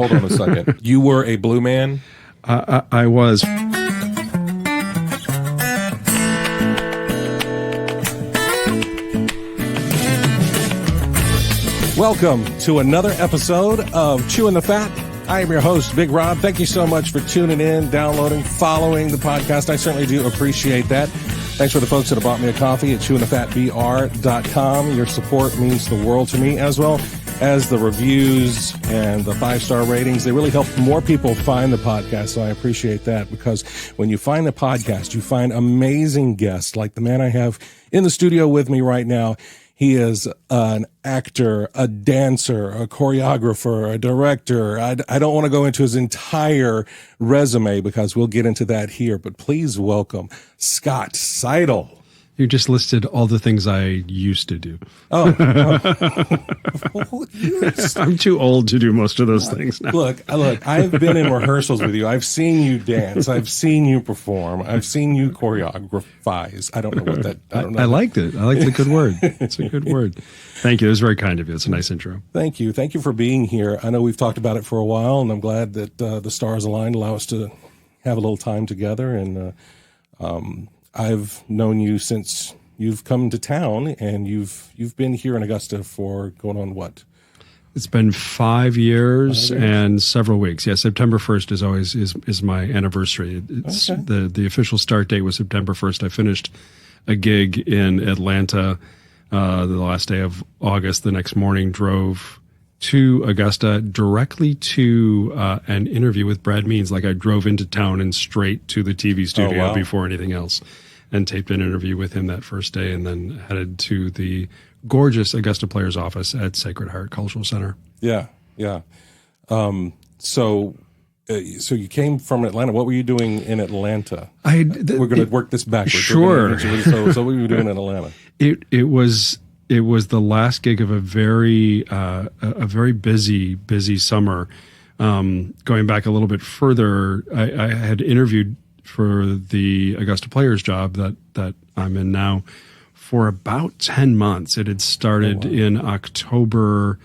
hold on a second. You were a blue man? I was. Welcome to another episode of Chewing the Fat. I am your host, Big Rob. Thank you so much for tuning in, downloading, following the podcast. I certainly do appreciate that. Thanks for the folks that have bought me a coffee at chewingthefatbr.com. Your support means the world to me, as well as the reviews and the 5-star ratings. They really help more people find the podcast, so I appreciate that, because when you find the podcast, you find amazing guests like the man I have in the studio with me right now. He is an actor, a dancer, a choreographer, a director. I don't want to go into his entire resume because we'll get into that here, but please welcome Scott Seidl. You just listed all the things I used to do. Oh. I'm too old to do most of those things now. Look, I've been in rehearsals with you. I've seen you dance. I've seen you perform. I've seen you choreographize. I don't know what that, I don't know. I liked it. I liked the good word. It's a good word. Thank you. It was very kind of you. It's a nice intro. Thank you. Thank you for being here. I know we've talked about it for a while, and I'm glad that the stars aligned, allow us to have a little time together. And I've known you since you've come to town, and you've been here in Augusta for going on what? It's been 5 years and several weeks. Yeah, September 1st is my anniversary. It's okay. The official start date was September 1st. I finished a gig in Atlanta the last day of August. The next morning, drove to Augusta directly to an interview with Brad Means. Like, I drove into town and straight to the TV studio before anything else, and taped an interview with him that first day, and then headed to the gorgeous Augusta Player's office at Sacred Heart Cultural Center. Yeah. So you came from Atlanta. What were you doing in Atlanta? We're going to work this backwards. Sure. So what were you doing in Atlanta? It was the last gig of a very busy summer. Going back a little bit further, I had interviewed for the Augusta Players job that I'm in now for about 10 months. It had started in October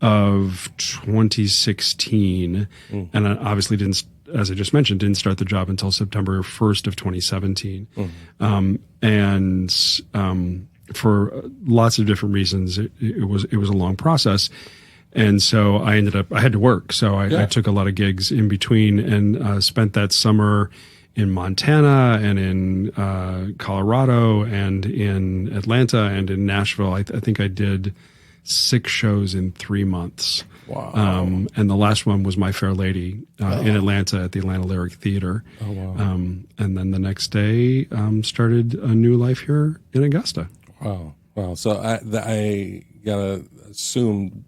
of 2016, and I obviously didn't, as I just mentioned, didn't start the job until September 1st of 2017. And for lots of different reasons, it was a long process. And so I had to work. So I took a lot of gigs in between, and spent that summer in Montana and in Colorado and in Atlanta and in Nashville. I think I did 6 shows in 3 months. Wow. And the last one was My Fair Lady in Atlanta at the Atlanta Lyric Theater. Oh, wow. And then the next day started a new life here in Augusta. Wow. So I gotta assume,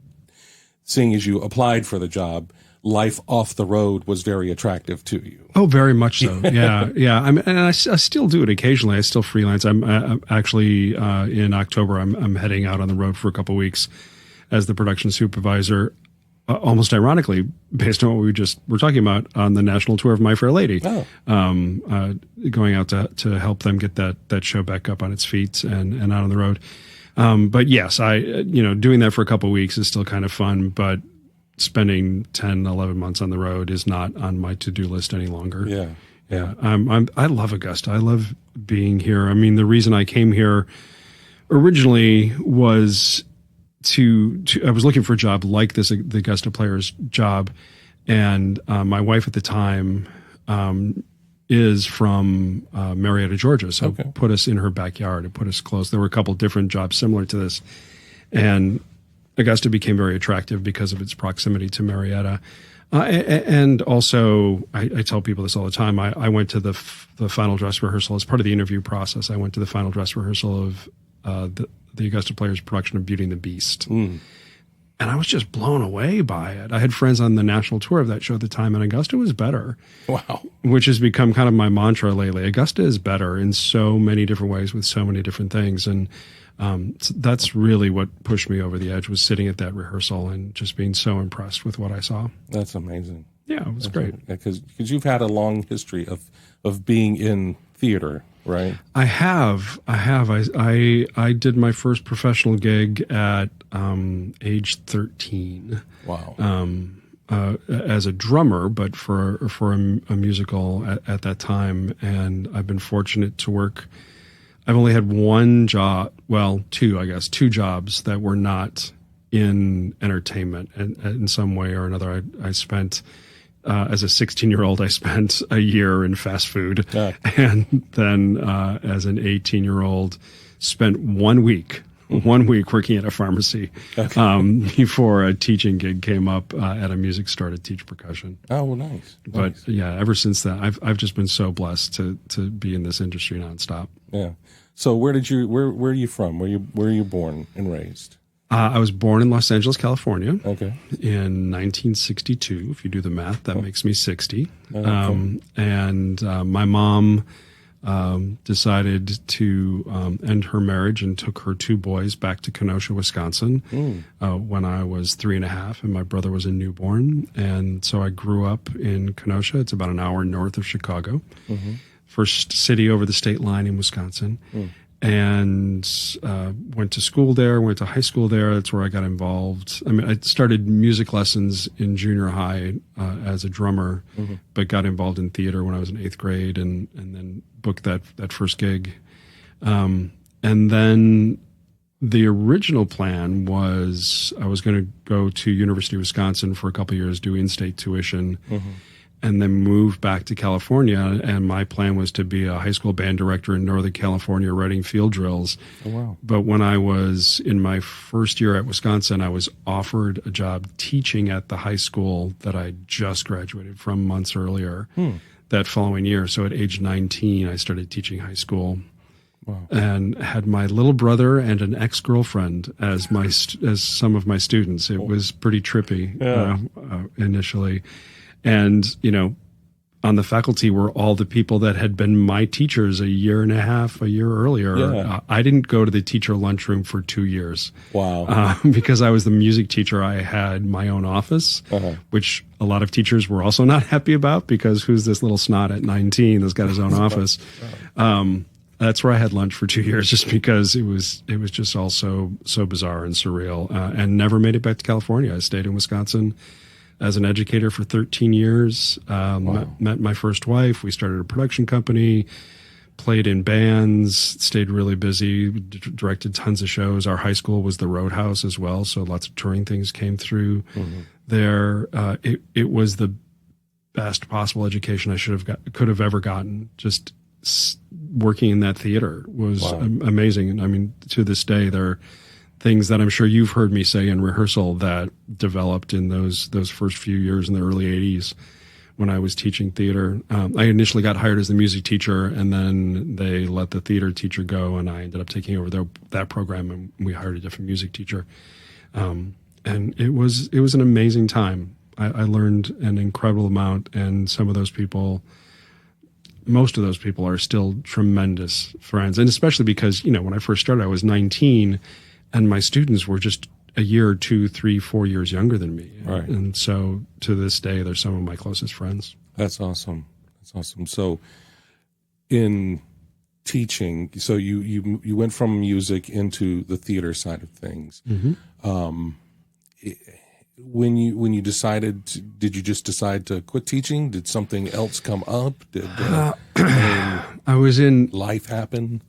seeing as you applied for the job, life off the road was very attractive to you. Oh, very much so. Yeah. I still do it occasionally. I still freelance. I'm actually in October. I'm heading out on the road for a couple of weeks as the production supervisor. Almost ironically, based on what we just were talking about, on the national tour of My Fair Lady. Going out to help them get that show back up on its feet and out on the road. But yes, doing that for a couple of weeks is still kind of fun, but spending 10, 11 months on the road is not on my to-do list any longer. Yeah. I love Augusta. I love being here. I mean, the reason I came here originally was I was looking for a job like this, the Augusta Players job. And my wife at the time is from Marietta, Georgia. So put us in her backyard and put us close. There were a couple different jobs similar to this. And Augusta became very attractive because of its proximity to Marietta. And also, I tell people this all the time, I went to the final dress rehearsal as part of the interview process. I went to the final dress rehearsal of the Augusta Players production of Beauty and the Beast. And I was just blown away by it. I had friends on the national tour of that show at the time, and Augusta was better. Wow. Which has become kind of my mantra lately. Augusta is better in so many different ways with so many different things. And so that's really what pushed me over the edge, was sitting at that rehearsal and just being so impressed with what I saw. That's amazing. Yeah, it was great. Because you've had a long history of being in theater, right? I have. I did my first professional gig at age 13. Wow. as a drummer, but for a musical at that time. And I've been fortunate to work. I've only had one job, well, two, I guess, two jobs that were not in entertainment in some way or another. I spent, as a 16-year-old, I spent a year in fast food. And then as an 18-year-old, spent 1 week working at a pharmacy before a teaching gig came up at a music store to teach percussion. Oh, well, nice. But yeah, ever since then, I've just been so blessed to be in this industry nonstop. Yeah. So where are you from? Where are you born and raised? I was born in Los Angeles, California. Okay. In 1962. If you do the math, that makes me 60. Okay. And my mom decided to end her marriage and took her two boys back to Kenosha, Wisconsin, when I was 3.5 and my brother was a newborn. And so I grew up in Kenosha. It's about an hour north of Chicago. Mm-hmm. First city over the state line in Wisconsin. And went to school there, went to high school there. That's where I got involved. I mean, I started music lessons in junior high as a drummer, but got involved in theater when I was in 8th grade and then booked that first gig. And then the original plan was I was going to go to University of Wisconsin for a couple of years, do in-state tuition, and then move back to California. And my plan was to be a high school band director in Northern California, writing field drills. Oh, wow. But when I was in my first year at Wisconsin, I was offered a job teaching at the high school that I just graduated from months earlier that following year. So at age 19, I started teaching high school. Wow. And had my little brother and an ex-girlfriend as some of my students. It was pretty trippy initially. And, on the faculty were all the people that had been my teachers a year earlier. Yeah. I didn't go to the teacher lunchroom for 2 years. Wow. Because I was the music teacher. I had my own office, which a lot of teachers were also not happy about because who's this little snot at 19 that's got his own office? That's where I had lunch for 2 years just because it was just all so bizarre and surreal, and never made it back to California. I stayed in Wisconsin as an educator for 13 years, met my first wife. We started a production company, played in bands, stayed really busy, directed tons of shows. Our high school was the Roadhouse as well, so lots of touring things came through there. It was the best possible education I could have ever gotten. Just working in that theater was amazing. And I mean, to this day, there are things that I'm sure you've heard me say in rehearsal that developed in those first few years in the early 80s when I was teaching theater. I initially got hired as the music teacher, and then they let the theater teacher go, and I ended up taking over that program, and we hired a different music teacher. And it was an amazing time. I learned an incredible amount, and most of those people are still tremendous friends. And especially because, when I first started, I was 19, and my students were just a year or 2, 3, 4 years younger than me. Right. And so to this day, they're some of my closest friends. That's awesome. So in teaching, so you went from music into the theater side of things. When you decided, did you just decide to quit teaching? Did something else come up? Did I was in life happen?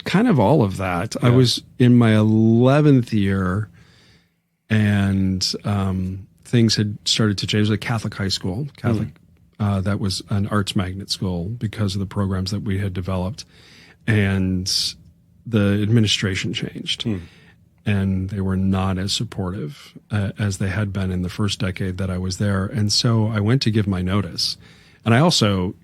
Kind of all of that. Yeah. I was in my 11th year, and things had started to change. It was a Catholic high school, that was an arts magnet school because of the programs that we had developed, and the administration changed. And they were not as supportive as they had been in the first decade that I was there. And so I went to give my notice. And I also,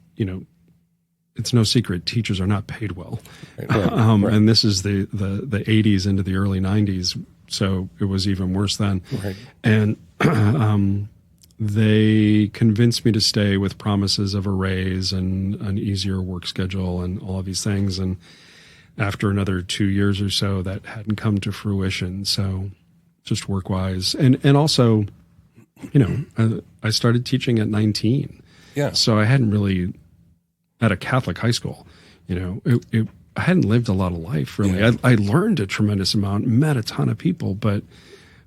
it's no secret, teachers are not paid well. Right. And this is the 80s into the early 90s, so it was even worse then. Right. And they convinced me to stay with promises of a raise and an easier work schedule and all of these things. And after another 2 years or so, that hadn't come to fruition. So just work-wise. And also, I started teaching at 19. Yeah. So I hadn't really, at a Catholic high school, I hadn't lived a lot of life, really. Yeah. I learned a tremendous amount, met a ton of people, but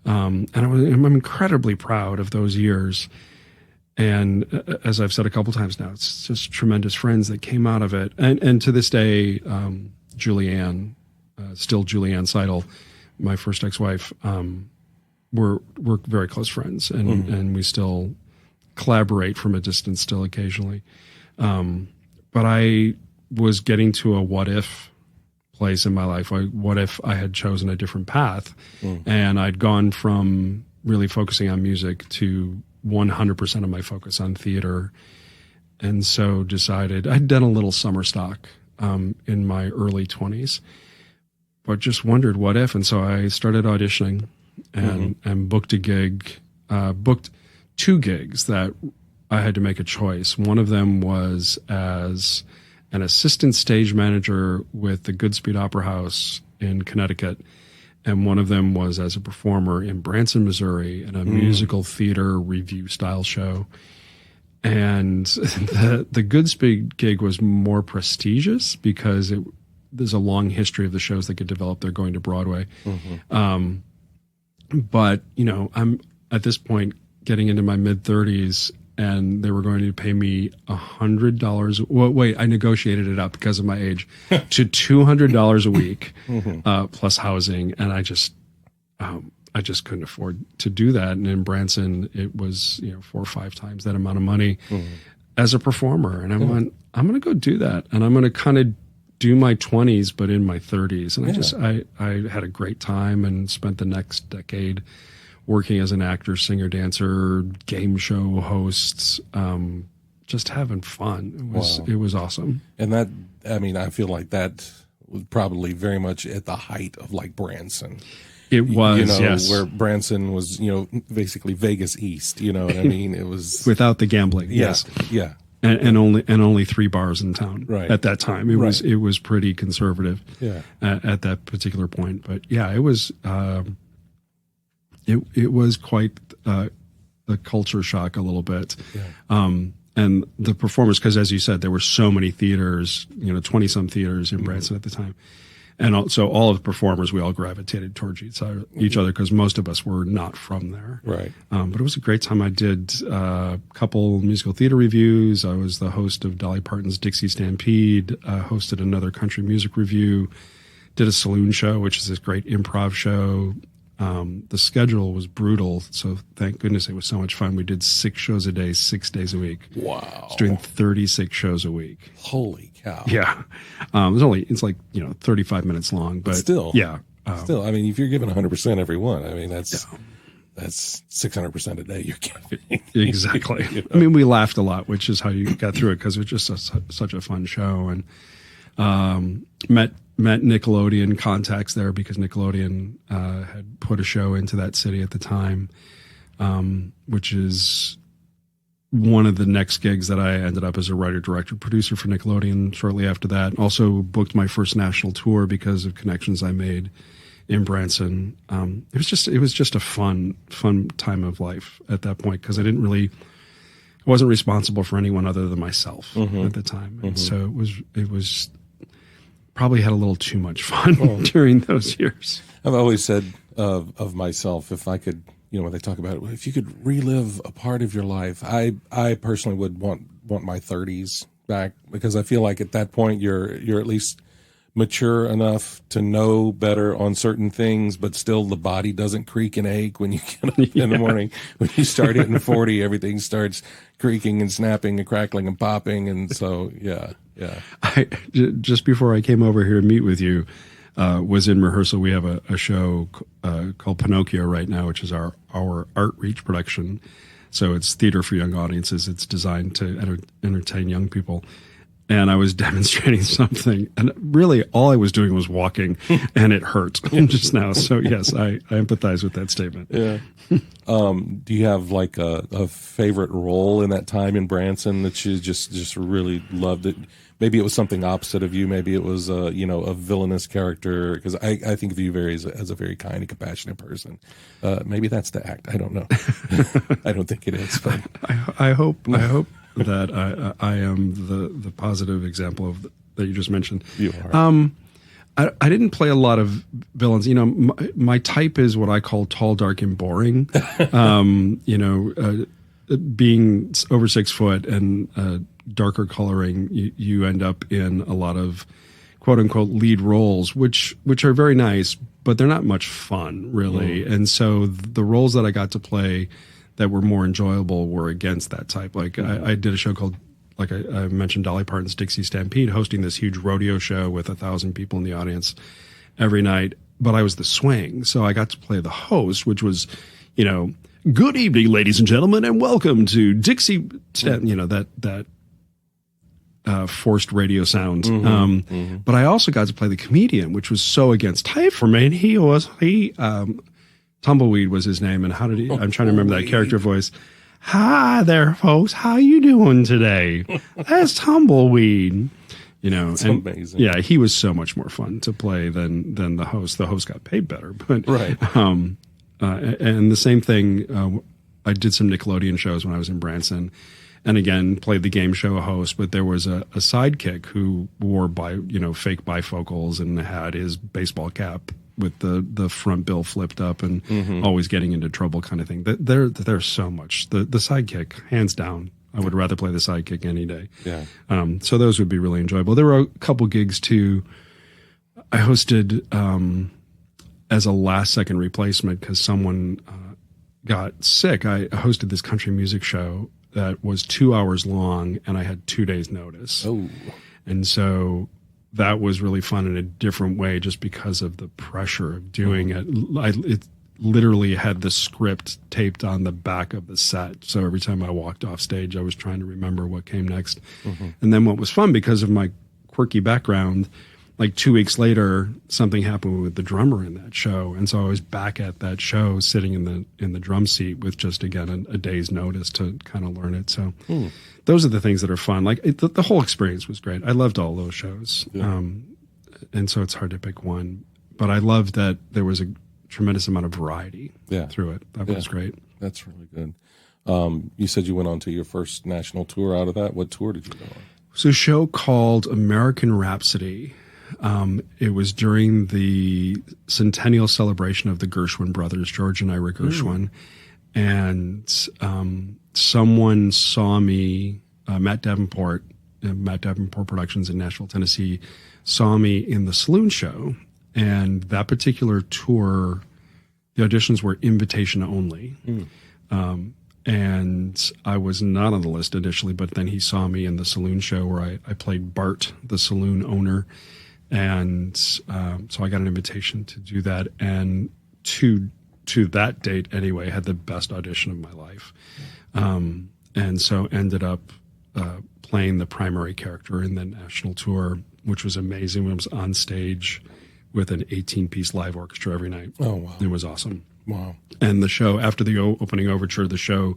And I'm incredibly proud of those years. And as I've said a couple times now, it's just tremendous friends that came out of it. And to this day, Julianne, still Julianne Seidel, my first ex-wife, we're very close friends, and we still collaborate from a distance still occasionally. But I was getting to a what if place in my life. What if I had chosen a different path? And I'd gone from really focusing on music to 100% of my focus on theater. And so decided, I'd done a little summer stock in my early 20s, but just wondered what if. And so I started auditioning and booked a gig, booked 2 gigs that I had to make a choice. One of them was as an assistant stage manager with the Goodspeed Opera House in Connecticut. And one of them was as a performer in Branson, Missouri, in a musical theater review style show. And the Goodspeed gig was more prestigious because there's a long history of the shows that get developed. They're going to Broadway. But, I'm at this point getting into my mid-30s, and they were going to pay me $100. Well, wait, I negotiated it up because of my age to $200 a week, plus housing. And I just couldn't afford to do that. And in Branson, it was, 4 or 5 times that amount of money as a performer. And I went, I'm going to go do that. And I'm going to kind of do my 20s, but in my 30s. And I had a great time and spent the next decade working as an actor, singer, dancer, game show hosts, just having fun. It was awesome. And that, I feel like that was probably very much at the height of like Branson. It was, yes. Where Branson was, basically Vegas East, you know what I mean? It was without the gambling. Yes. Yeah. And only 3 bars in town at that time. It was pretty conservative at that particular point. But yeah, it was, it was quite a culture shock a little bit. And the performers, because as you said, there were so many theaters, 20 some theaters in Branson at the time. And so all of the performers, we all gravitated towards each other because most of us were not from there. Right. But it was a great time. I did a couple musical theater reviews. I was the host of Dolly Parton's Dixie Stampede, hosted another country music review, did a saloon show, which is this great improv show. The schedule was brutal, so thank goodness it was so much fun. We did 6 shows a day, 6 days a week. Wow. I was doing 36 shows a week. Holy cow. Yeah. It's like, 35 minutes long, but still. Yeah. Still, if you're giving 100% every one, that's 600% a day you're giving. Exactly. We laughed a lot, which is how you got through it because it was just such a fun show. And met Nickelodeon contacts there because Nickelodeon had put a show into that city at the time, which is one of the next gigs that I ended up as a writer, director, producer for Nickelodeon shortly after that. Also booked my first national tour because of connections I made in Branson. It was just a fun time of life at that point because I wasn't responsible for anyone other than myself at the time. And so it was probably had a little too much fun during those years. I've always said of myself, if I could, when they talk about it, if you could relive a part of your life, I personally would want my 30s back because I feel like at that point you're at least mature enough to know better on certain things, but still the body doesn't creak and ache when you get up in the morning. When you start hitting 40, everything starts creaking and snapping and crackling and popping. And so, yeah. Just before I came over here to meet with you, was in rehearsal. We have a show called Pinocchio right now, which is our Art Reach production. So it's theater for young audiences. It's designed to entertain young people. And I was demonstrating something, and really all I was doing was walking, and it hurt just now. So yes, I empathize with that statement. Yeah. Do you have like a favorite role in that time in Branson that you just really loved it? Maybe it was something opposite of you. Maybe it was a villainous character. Because I think of you as a very kind and compassionate person. Maybe that's the act. I don't know. I don't think it is. But I hope that I am the positive example of that you just mentioned. You are. I didn't play a lot of villains. You know, my type is what I call tall, dark, and boring. Being over 6 foot and darker coloring, you end up in a lot of quote unquote lead roles, which are very nice, but they're not much fun really. And so the roles that I got to play that were more enjoyable were against that type. Like I did a show called, like I mentioned, Dolly Parton's Dixie Stampede, hosting this huge rodeo show with 1,000 people in the audience every night. But I was the swing, so I got to play the host, which was, good evening, ladies and gentlemen, and welcome to Dixie. That forced radio sound. But I also got to play the comedian, which was so against type for me. And Tumbleweed was his name. And I'm trying to remember that character voice. Hi there, folks. How you doing today? That's Tumbleweed. That's amazing. Yeah, he was so much more fun to play than the host. The host got paid better, but right. And the same thing. I did some Nickelodeon shows when I was in Branson, and again played the game show host. But there was a sidekick who wore fake bifocals and had his baseball cap with the front bill flipped up and always getting into trouble kind of thing. There's so much. The sidekick, hands down. I would rather play the sidekick any day. Yeah. So those would be really enjoyable. There were a couple gigs too. I hosted as a last second replacement because someone got sick. I hosted this country music show that was 2 hours long and I had 2 days notice. Oh. And so that was really fun in a different way just because of the pressure of doing it. It literally had the script taped on the back of the set. So every time I walked off stage, I was trying to remember what came next. And then what was fun, because of my quirky background, like 2 weeks later, something happened with the drummer in that show. And so I was back at that show sitting in the drum seat with just, again, a day's notice to kind of learn it. So those are the things that are fun. Like the whole experience was great. I loved all those shows. Yeah. And so it's hard to pick one. But I loved that there was a tremendous amount of variety through it. That was great. That's really good. You said you went on to your first national tour out of that. What tour did you go on? So a show called American Rhapsody. It was during the centennial celebration of the Gershwin brothers, George and Ira Gershwin. And someone saw me, Matt Davenport Productions in Nashville, Tennessee, saw me in the Saloon Show. And that particular tour, the auditions were invitation only. And I was not on the list initially, but then he saw me in the Saloon Show where I played Bart, the saloon owner. And so I got an invitation to do that. And to that date anyway, had the best audition of my life. And so ended up playing the primary character in the national tour, which was amazing. I was on stage with an 18-piece live orchestra every night. Oh, wow. It was awesome. Wow. And the show, after the opening overture, the show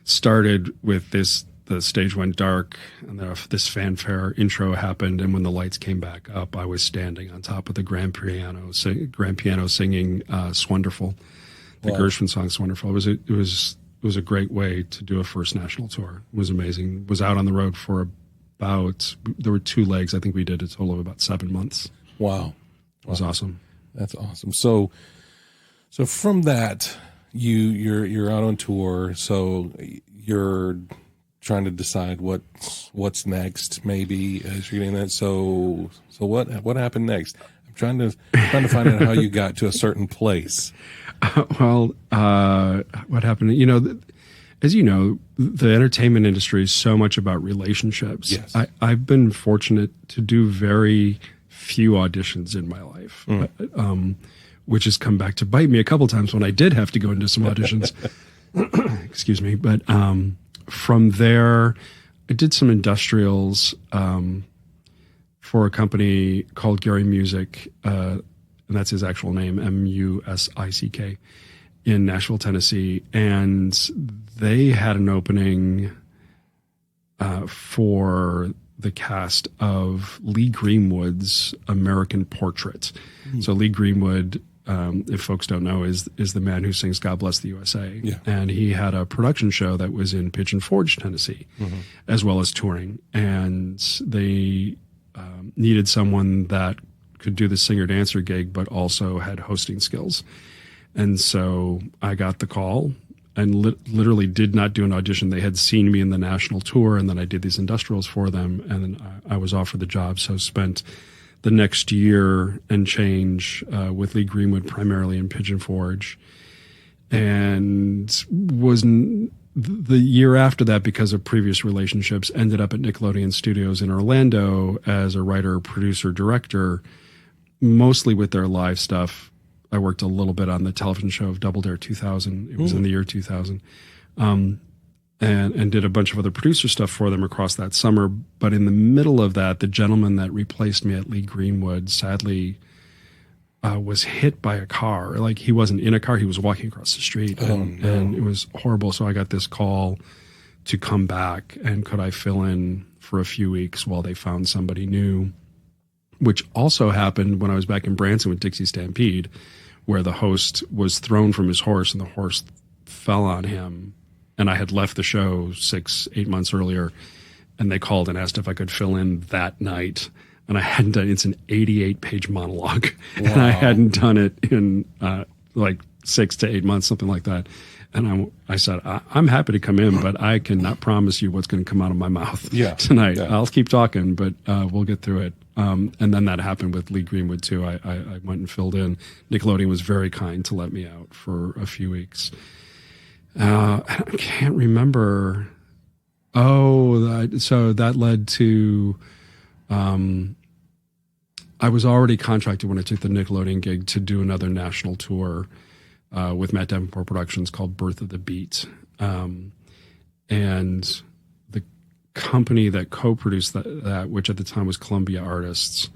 started with the stage went dark, and this fanfare intro happened, and when the lights came back up, I was standing on top of the grand piano singing "Swonderful," the Gershwin song "Swonderful." It was a great way to do a first national tour. It was amazing. Was out on the road for there were 2 legs. I think we did a total of about 7 months. Wow. It was awesome. That's awesome. So from that, you're out on tour. So you're trying to decide what's next, maybe, as you're getting that. So what happened next? I'm trying to find out how you got to a certain place. What happened? As you know, the entertainment industry is so much about relationships. Yes. I've been fortunate to do very few auditions in my life, which has come back to bite me a couple times when I did have to go into some auditions. Excuse me. But from there, I did some industrials for a company called Gary Music, and that's his actual name, Musick, in Nashville, Tennessee. And they had an opening for the cast of Lee Greenwood's American Portrait. So Lee Greenwood, if folks don't know, is the man who sings God Bless the USA. Yeah. And he had a production show that was in Pigeon Forge, Tennessee, as well as touring. And they needed someone that could do the singer-dancer gig, but also had hosting skills. And so I got the call and literally did not do an audition. They had seen me in the national tour, and then I did these industrials for them, and then I was offered the job. So spent the next year and change with Lee Greenwood, primarily in Pigeon Forge, and was the year after that, because of previous relationships, ended up at Nickelodeon Studios in Orlando as a writer, producer, director, mostly with their live stuff. I worked a little bit on the television show of Double Dare 2000. It was in the year 2000. And did a bunch of other producer stuff for them across that summer. But in the middle of that, the gentleman that replaced me at Lee Greenwood sadly was hit by a car. Like, he wasn't in a car, he was walking across the street, and it was horrible. So I got this call to come back, and could I fill in for a few weeks while they found somebody new, which also happened when I was back in Branson with Dixie Stampede, where the host was thrown from his horse and the horse fell on him. And I had left the show 6-8 months earlier, and they called and asked if I could fill in that night. And I hadn't done, it's an 88-page monologue. Wow. And I hadn't done it in like 6 to 8 months, something like that. And I said, I'm happy to come in, but I cannot promise you what's going to come out of my mouth tonight. Yeah. I'll keep talking, but we'll get through it. And then that happened with Lee Greenwood, too. I went and filled in. Nickelodeon was very kind to let me out for a few weeks. I can't remember. So that led to... I was already contracted when I took the Nickelodeon gig to do another national tour with Matt Davenport Productions called Birth of the Beat. And the company that co-produced that, which at the time was Columbia Artists,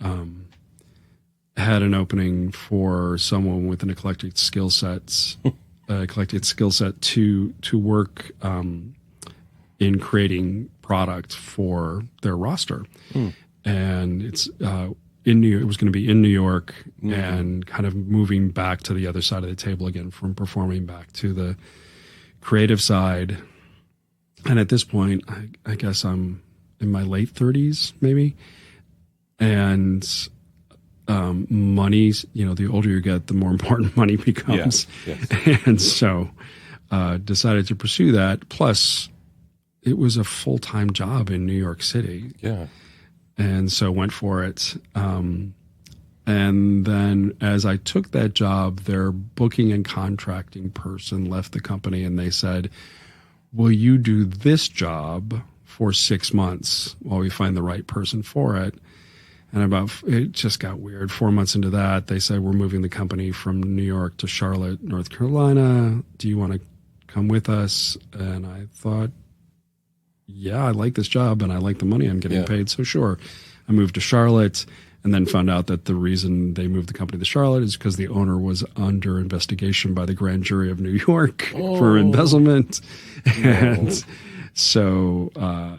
had an opening for someone with an eclectic skill set to work in creating product for their roster. And it's it was going to be in New York, and kind of moving back to the other side of the table again, from performing back to the creative side. And at this point, I guess I'm in my late 30s, maybe. And money's, the older you get, the more important money becomes. Yes. And so decided to pursue that. Plus, it was a full-time job in New York City. Yeah. And so went for it. And then as I took that job, their booking and contracting person left the company, and they said, will you do this job for 6 months while we find the right person for it? And it just got weird. 4 months into that, they said, we're moving the company from New York to Charlotte, North Carolina. Do you want to come with us? And I thought, yeah, I like this job and I like the money I'm getting paid. So sure. I moved to Charlotte, and then found out that the reason they moved the company to Charlotte is because the owner was under investigation by the grand jury of New York for embezzlement. And so,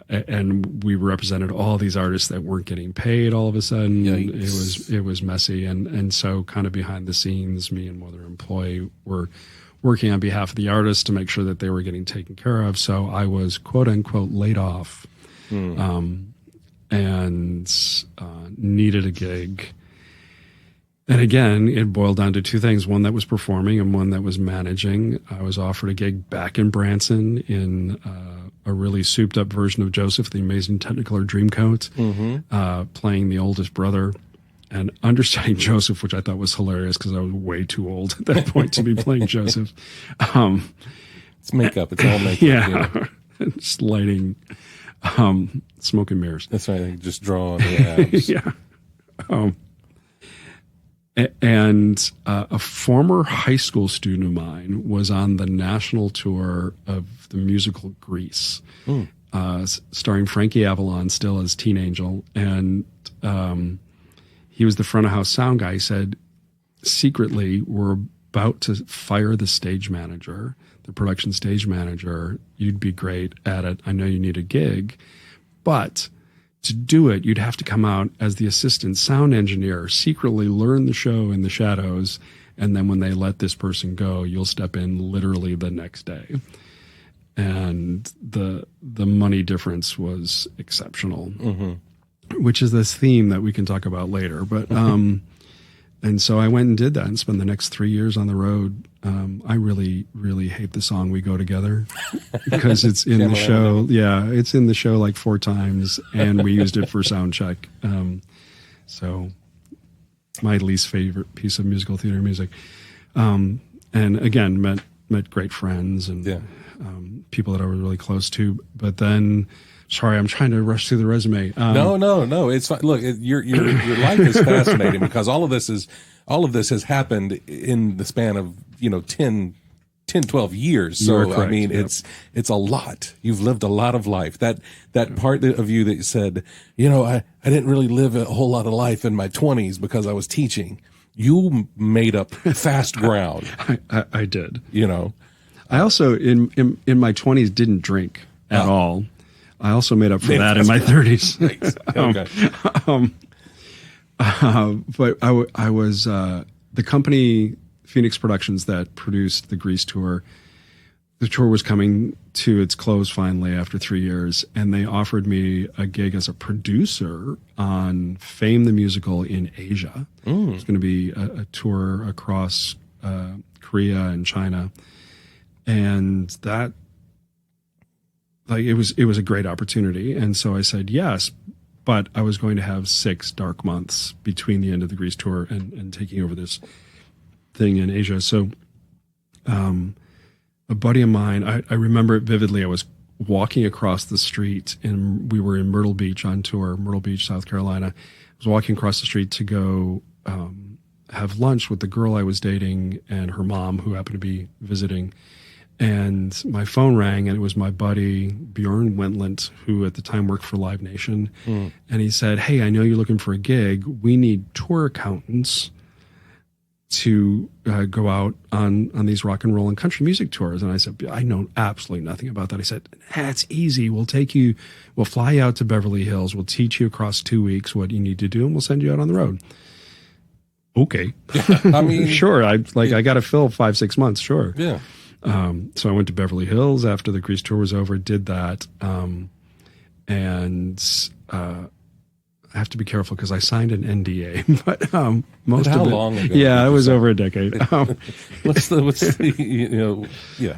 and we represented all these artists that weren't getting paid all of a sudden. Yikes. It was messy. And so kind of behind the scenes, me and one other employee were working on behalf of the artists to make sure that they were getting taken care of. So I was, quote unquote, laid off, and needed a gig. And again, it boiled down to two things: one that was performing and one that was managing. I was offered a gig back in Branson in a really souped up version of Joseph, the Amazing Technicolor Dreamcoat, playing the oldest brother and understudying Joseph, which I thought was hilarious because I was way too old at that point to be playing Joseph. It's makeup. It's all makeup. Yeah. Just lighting, smoke and mirrors. That's right. Just draw on the abs. Yeah. And a former high school student of mine was on the national tour of the musical Grease, starring Frankie Avalon still as Teen Angel. And he was the front of house sound guy. He said, secretly, we're about to fire the stage manager, the production stage manager. You'd be great at it. I know you need a gig, but to do it, you'd have to come out as the assistant sound engineer, secretly learn the show in the shadows, and then when they let this person go, you'll step in literally the next day. And the money difference was exceptional. which is this theme that we can talk about later. But and so I went and did that and spent the next 3 years on the road. I really, really hate the song "We Go Together" because it's in the show. Yeah, it's in the show like 4 times, and we used it for sound check. So my least favorite piece of musical theater music. And again, met great friends and people that I was really close to. But then, sorry, I'm trying to rush through the resume. No. It's fine. Look, your life is fascinating because all of this has happened in the span of 10, 12 years. So correct, I mean, it's a lot. You've lived a lot of life. That part of you that said, I didn't really live a whole lot of life in my 20s because I was teaching. You made up fast ground. I did. I also in my 20s didn't drink at all. I also made up for that in my 30s. Okay. But I was the company Phoenix Productions that produced the Grease tour. The tour was coming to its close finally after 3 years, and they offered me a gig as a producer on Fame the Musical in Asia. It was going to be a tour across Korea and China, and that it was a great opportunity. And so I said yes, but I was going to have 6 dark months between the end of the Grease tour and taking over this thing in Asia. So a buddy of mine, I remember it vividly. I was walking across the street, and we were in Myrtle Beach on tour, Myrtle Beach, South Carolina. I was walking across the street to go have lunch with the girl I was dating and her mom, who happened to be visiting. And my phone rang, and it was my buddy Bjorn Wendlandt, who at the time worked for Live Nation. And he said, "Hey, I know you're looking for a gig. We need tour accountants to go out on these rock and roll and country music tours." And I said, "I know absolutely nothing about that." He said, "It's easy. We'll fly you out to Beverly Hills. We'll teach you across 2 weeks what you need to do, and we'll send you out on the road." Okay. I mean, sure. I got to fill 5-6 months. Sure. Yeah. So I went to Beverly Hills after the Grease tour was over, did that. And I have to be careful because I signed an NDA, but most how of it, long ago? Yeah, it was over a decade. What's the yeah.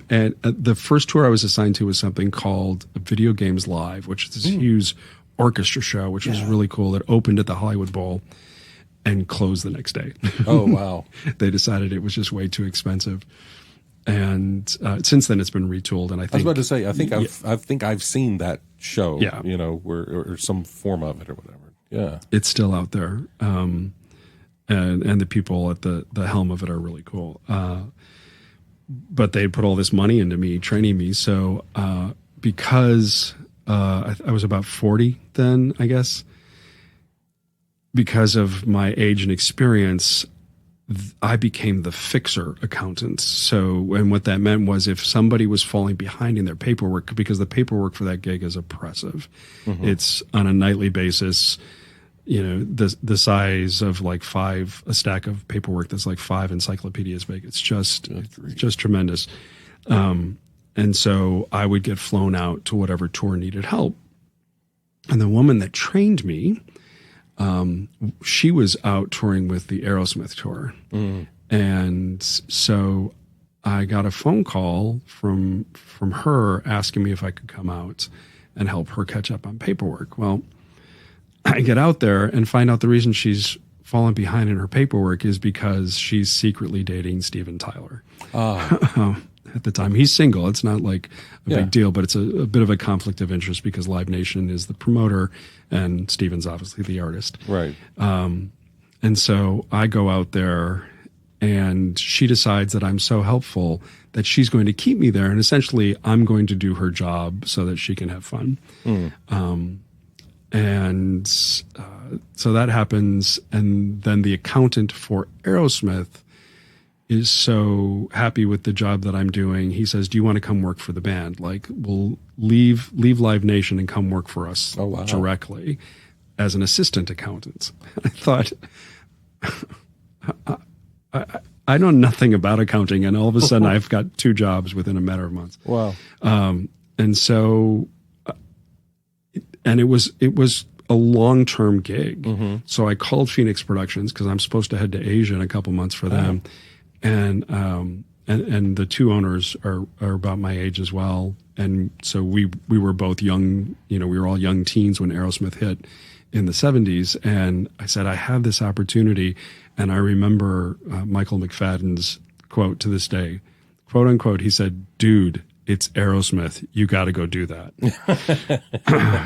And the first tour I was assigned to was something called Video Games Live, which is this huge orchestra show, which was really cool. It opened at the Hollywood Bowl and closed the next day. Oh, wow. They decided it was just way too expensive. And since then, it's been retooled. And I was about to say, I think I've seen that show. Yeah, or some form of it or whatever. Yeah, it's still out there, and the people at the helm of it are really cool. But they put all this money into me, training me. So because I was about 40 then, I guess, because of my age and experience, I became the fixer accountant. So, and what that meant was if somebody was falling behind in their paperwork, because the paperwork for that gig is oppressive. It's on a nightly basis, the size of like a stack of paperwork that's like 5 encyclopedias big. It's just tremendous. And so I would get flown out to whatever tour needed help. And the woman that trained me, she was out touring with the Aerosmith tour. And so I got a phone call from her asking me if I could come out and help her catch up on paperwork. Well, I get out there and find out the reason she's fallen behind in her paperwork is because she's secretly dating Steven Tyler. At the time. He's single. It's not like a big deal, but it's a bit of a conflict of interest because Live Nation is the promoter and Steven's obviously the artist. Right. And so I go out there and she decides that I'm so helpful that she's going to keep me there. And essentially I'm going to do her job so that she can have fun. So that happens. And then the accountant for Aerosmith is so happy with the job that I'm doing. He says, "Do you want to come work for the band? Like, we'll leave Live Nation and come work for us directly as an assistant accountant." I thought, I know nothing about accounting, and all of a sudden I've got 2 jobs within a matter of months. Wow. And so, and it was a long-term gig. So I called Phoenix Productions because I'm supposed to head to Asia in a couple months for them. And the two owners are about my age as well. And so we were both young, we were all young teens when Aerosmith hit in the 70s. And I said, I have this opportunity. And I remember Michael McFadden's quote to this day, quote unquote, he said, dude, it's Aerosmith. You got to go do that.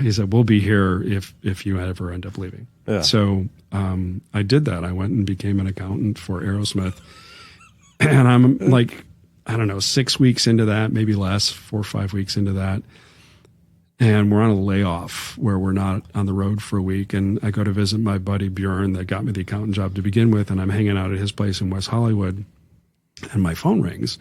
He said, we'll be here if you ever end up leaving. Yeah. So I did that. I went and became an accountant for Aerosmith. And I'm like, I don't know, 6 weeks into that, maybe less, 4 or 5 weeks into that. And we're on a layoff where we're not on the road for a week. And I go to visit my buddy Bjorn that got me the accountant job to begin with. And I'm hanging out at his place in West Hollywood. And my phone rings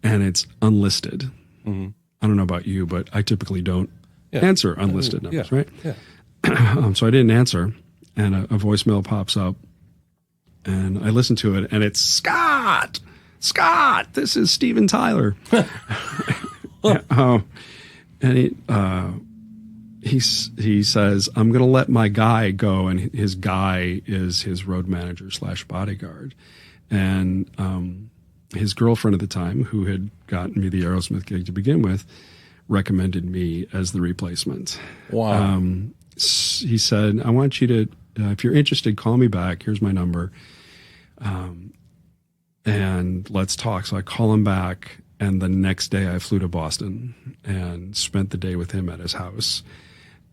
and it's unlisted. I don't know about you, but I typically don't answer unlisted numbers, right? Yeah. So I didn't answer. And a voicemail pops up. And I listen to it and it's Scott, this is Steven Tyler. And he says, I'm going to let my guy go. And his guy is his road manager / bodyguard. And his girlfriend at the time, who had gotten me the Aerosmith gig to begin with, recommended me as the replacement. Wow. He said, I want you to, if you're interested, call me back. Here's my number. And let's talk. So I call him back. And the next day I flew to Boston and spent the day with him at his house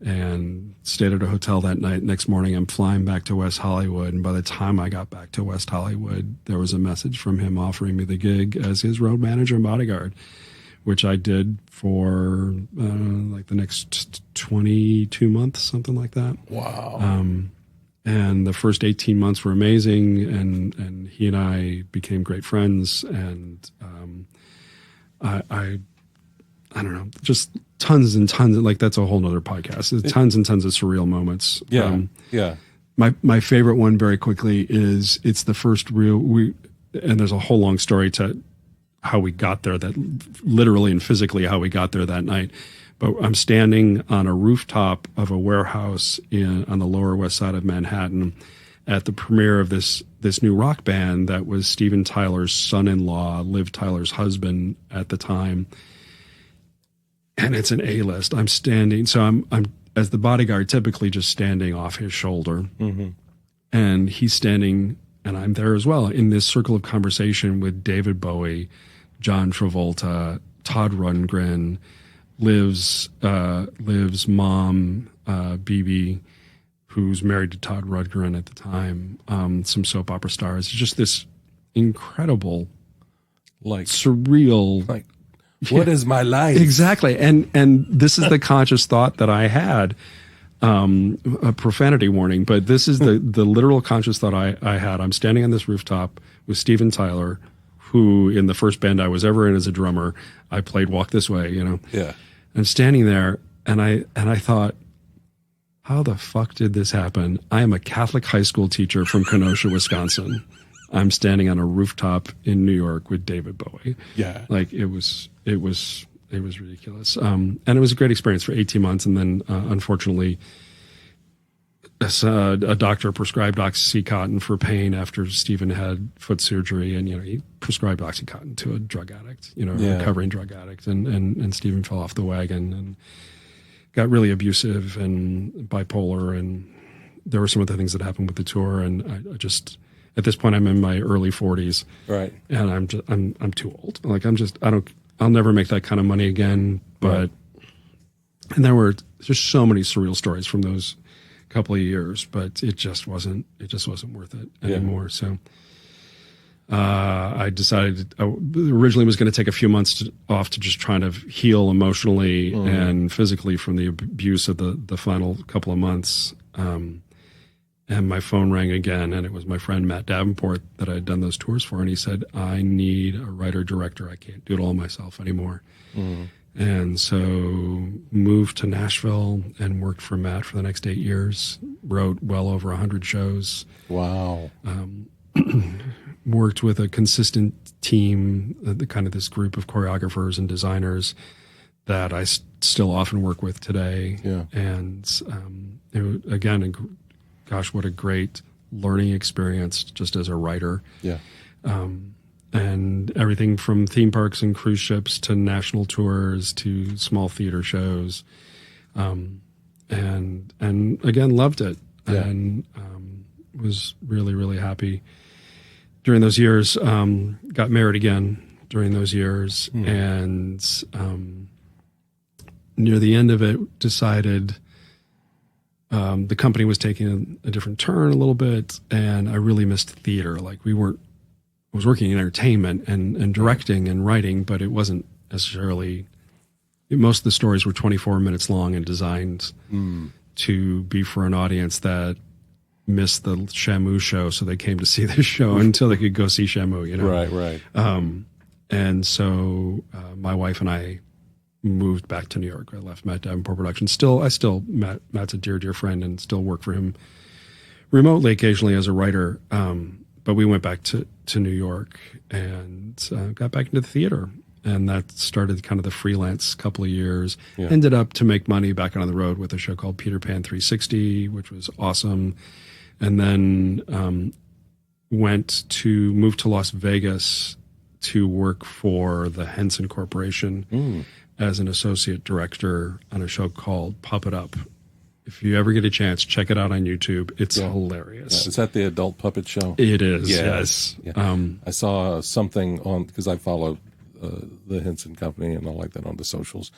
and stayed at a hotel that night. Next morning I'm flying back to West Hollywood. And by the time I got back to West Hollywood, there was a message from him offering me the gig as his road manager and bodyguard, which I did for like the next 22 months, something like that. Wow. And the first 18 months were amazing. And he and I became great friends. And I don't know, just tons and tons of, like, that's a whole nother podcast. There's tons and tons of surreal moments. Yeah. My favorite one very quickly is it's the first real, and there's a whole long story to how we got there, that literally and physically how we got there that night. But I'm standing on a rooftop of a warehouse on the Lower West Side of Manhattan at the premiere of this new rock band that was Steven Tyler's son-in-law, Liv Tyler's husband at the time. And it's an A-list. I'm standing, so I'm as the bodyguard, typically just standing off his shoulder. And he's standing, and I'm there as well, in this circle of conversation with David Bowie, John Travolta, Todd Rundgren, Liv's mom, BB, who's married to Todd Rundgren at the time, some soap opera stars. It's just this incredible, like, surreal, like, what is my life? Exactly. And this is the conscious thought that I had, a profanity warning, but this is the literal conscious thought I had. I'm standing on this rooftop with Steven Tyler, who in the first band I was ever in as a drummer, I played Walk This Way, Yeah. I'm standing there and I thought, how the fuck did this happen? I am a Catholic high school teacher from Kenosha, Wisconsin. I'm standing on a rooftop in New York with David Bowie. Yeah. Like it was ridiculous. And it was a great experience for 18 months. And then, unfortunately, a doctor prescribed Oxycontin for pain after Stephen had foot surgery. And, he prescribed Oxycontin to a drug addict, a recovering drug addict. And Stephen fell off the wagon and got really abusive and bipolar. And there were some other things that happened with the tour. And I just, at this point, I'm in my early 40s. Right. And I'm too old. Like, I'll never make that kind of money again. But, and there were just so many surreal stories from those couple of years, but it just wasn't worth it anymore. So, I decided originally was going to take a few months off to just try to heal emotionally and physically from the abuse of the final couple of months. And my phone rang again, and it was my friend Matt Davenport that I had done those tours for. And he said, I need a writer-director. I can't do it all myself anymore. And so moved to Nashville and worked for Matt for the next 8 years, wrote well over 100 shows. Wow. Worked with a consistent team, kind of this group of choreographers and designers that I still often work with today. Yeah. And again, gosh, what a great learning experience just as a writer. Yeah. And everything from theme parks and cruise ships to national tours to small theater shows. And again, loved it. Yeah. And was really, really happy during those years. Got married again during those years. And near the end of it, decided the company was taking a different turn a little bit. And I really missed theater. Like I was working in entertainment and directing and writing, but it wasn't necessarily, most of the stories were 24 minutes long and designed to be for an audience that missed the Shamu show. So they came to see this show until they could go see Shamu, you know? Right. And so my wife and I moved back to New York. I left Matt Davenport Productions. Matt's a dear, dear friend and still work for him remotely occasionally as a writer. But we went back to New York and got back into the theater. And that started kind of the freelance couple of years. Yeah. Ended up to make money back on the road with a show called Peter Pan 360, which was awesome. And then moved to Las Vegas to work for the Henson Corporation as an associate director on a show called Puppet Up. If you ever get a chance, check it out on YouTube. It's hilarious. Yeah. Is that the adult puppet show? It is, yes. Yeah. I saw something on, because I follow the Henson Company and all like that on the socials,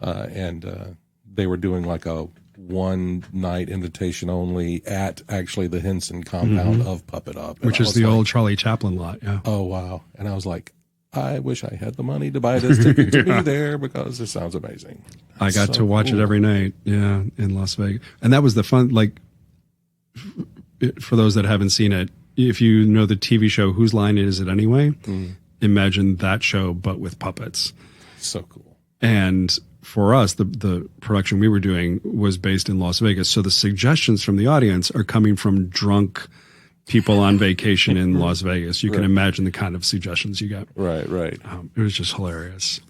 and they were doing like a one-night invitation only at actually the Henson compound of Puppet Up. Which is the old Charlie Chaplin lot, yeah. Oh, wow. And I was like, I wish I had the money to buy this ticket to be there because this sounds amazing. I got to watch it every night, in Las Vegas. And that was the fun, for those that haven't seen it, if you know the TV show Whose Line Is It Anyway? Imagine that show, but with puppets. So cool. And for us, the production we were doing was based in Las Vegas. So the suggestions from the audience are coming from drunk people on vacation in Las Vegas. You can imagine the kind of suggestions you get. Right. It was just hilarious.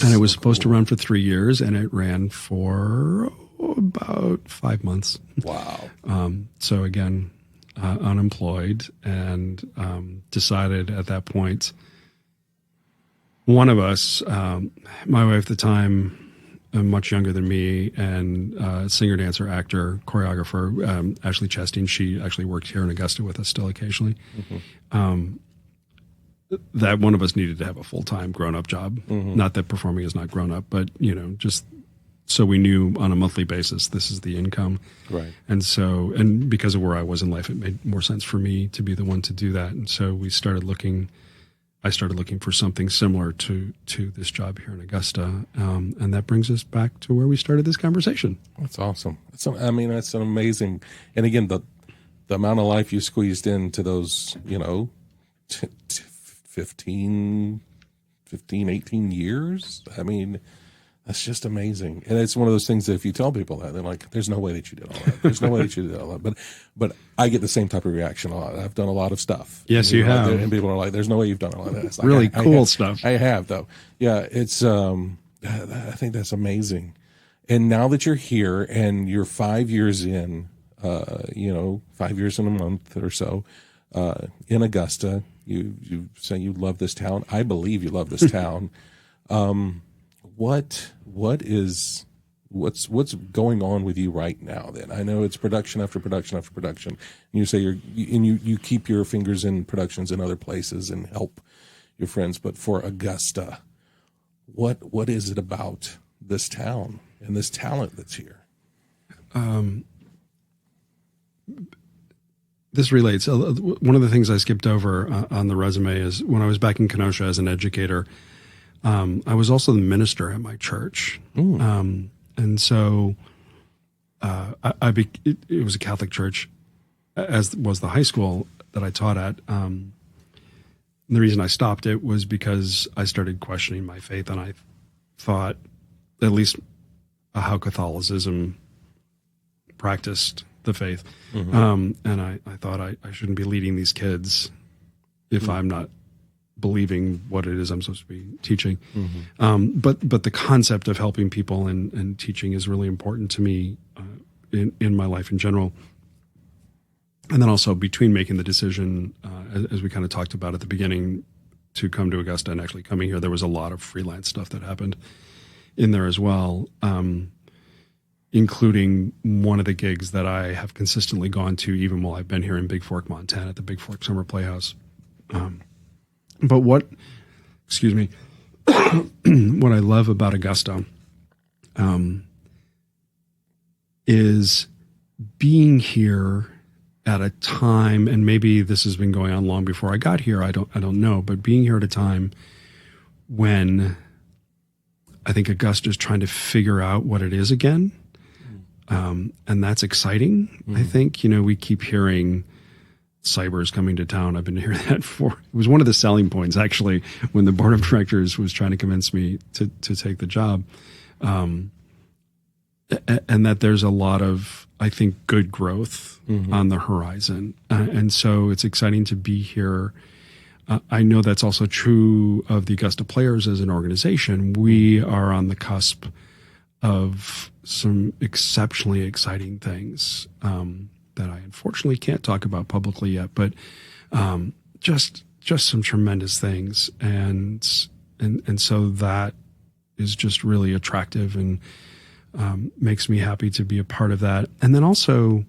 And it was supposed to run for 3 years, and it ran for about 5 months. Wow. So again, unemployed, and decided at that point, one of us, my wife at the time, much younger than me, and singer, dancer, actor, choreographer, Ashley Chastain, she actually worked here in Augusta with us still occasionally. That one of us needed to have a full-time grown-up job. Not that performing is not grown-up, but, just so we knew on a monthly basis, this is the income. Right. And because of where I was in life, it made more sense for me to be the one to do that. And so I started looking for something similar to this job here in Augusta. And that brings us back to where we started this conversation. That's awesome. That's an amazing, and again, the amount of life you squeezed into those, 15, 18 years. I mean, that's just amazing. And it's one of those things that if you tell people that, they're like, there's no way that you did all that. There's no way that you did all that. But I get the same type of reaction a lot. I've done a lot of stuff. Yes, you have. And people are like, there's no way you've done all that. It's like, really cool stuff. I have, though. Yeah, it's, I think that's amazing. And now that you're here and you're 5 years in, 5 years in a month or so, in Augusta, you say you love this town. I believe you love this town. What's going on with you right now then? I know it's production after production after production. And you say you keep your fingers in productions in other places and help your friends, but for Augusta, what is it about this town and this talent that's here? This relates. One of the things I skipped over on the resume is when I was back in Kenosha as an educator, I was also the minister at my church. And so it was a Catholic church, as was the high school that I taught at. And the reason I stopped it was because I started questioning my faith, and I thought, at least how Catholicism practiced the faith. And I thought I shouldn't be leading these kids if I'm not believing what it is I'm supposed to be teaching. But the concept of helping people and teaching is really important to me in my life in general. And then also between making the decision, as we kind of talked about at the beginning, to come to Augusta and actually coming here, there was a lot of freelance stuff that happened in there as well, including one of the gigs that I have consistently gone to even while I've been here in Big Fork, Montana, at the Big Fork Summer Playhouse. But what I love about Augusta is being here at a time, and maybe this has been going on long before I got here, I don't know, but being here at a time when I think Augusta is trying to figure out what it is again. And that's exciting. I think, we keep hearing cyber's coming to town. I've been hearing that it was one of the selling points actually when the board of directors was trying to convince me to take the job. And that there's a lot of, I think, good growth on the horizon. And so it's exciting to be here. I know that's also true of the Augusta Players as an organization. We are on the cusp of some exceptionally exciting things that I unfortunately can't talk about publicly yet, but just some tremendous things. And so that is just really attractive and makes me happy to be a part of that. And then also,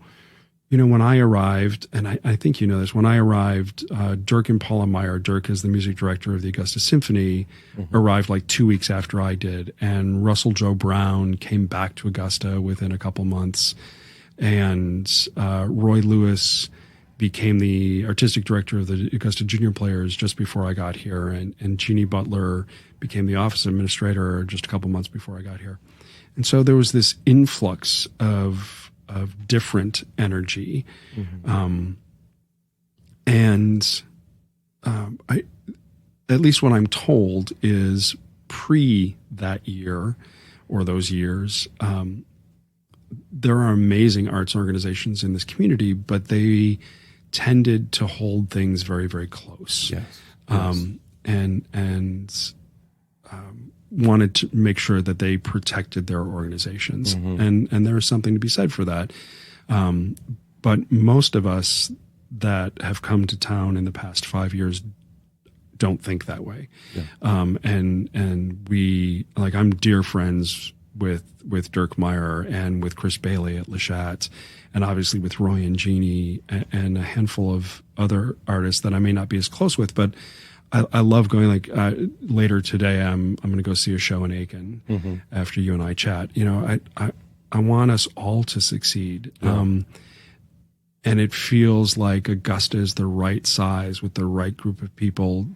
when I arrived, and I think you know this, when I arrived, Dirk and Paula Meyer, Dirk is the music director of the Augusta Symphony, arrived like 2 weeks after I did. And Russell Joe Brown came back to Augusta within a couple months. And Roy Lewis became the artistic director of the Augusta Junior Players just before I got here. And Jeannie Butler became the office administrator just a couple months before I got here. And so there was this influx of different energy. I, at least what I'm told is pre that year or those years, there are amazing arts organizations in this community, but they tended to hold things very, very close. And wanted to make sure that they protected their organizations. And there's something to be said for that. But most of us that have come to town in the past 5 years don't think that way. And we, like, I'm dear friends with Dirk Meyer and with Chris Bailey at Le Chat, and obviously with Roy and Jeannie and a handful of other artists that I may not be as close with, but I love going. Like later today, I'm going to go see a show in Aiken after you and I chat. I want us all to succeed, and it feels like Augusta is the right size with the right group of people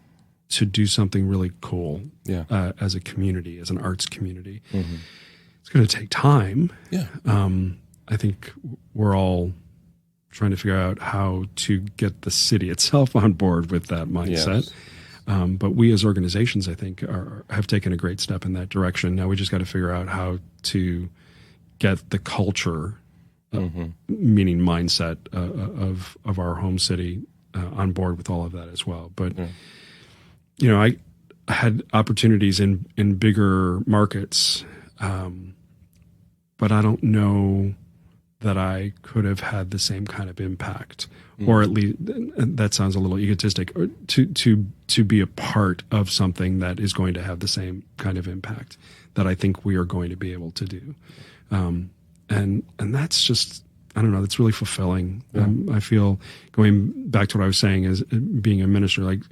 to do something really cool. As a community, as an arts community, it's going to take time. I think we're all trying to figure out how to get the city itself on board with that mindset. But we as organizations, I think, have taken a great step in that direction. Now we just got to figure out how to get the culture, meaning mindset of our home city on board with all of that as well. But, I had opportunities in bigger markets, but I don't know that I could have had the same kind of impact, or at least that sounds a little egotistic, or to be a part of something that is going to have the same kind of impact that I think we are going to be able to do. And that's just, I don't know, that's really fulfilling. I feel, going back to what I was saying, is being a minister, like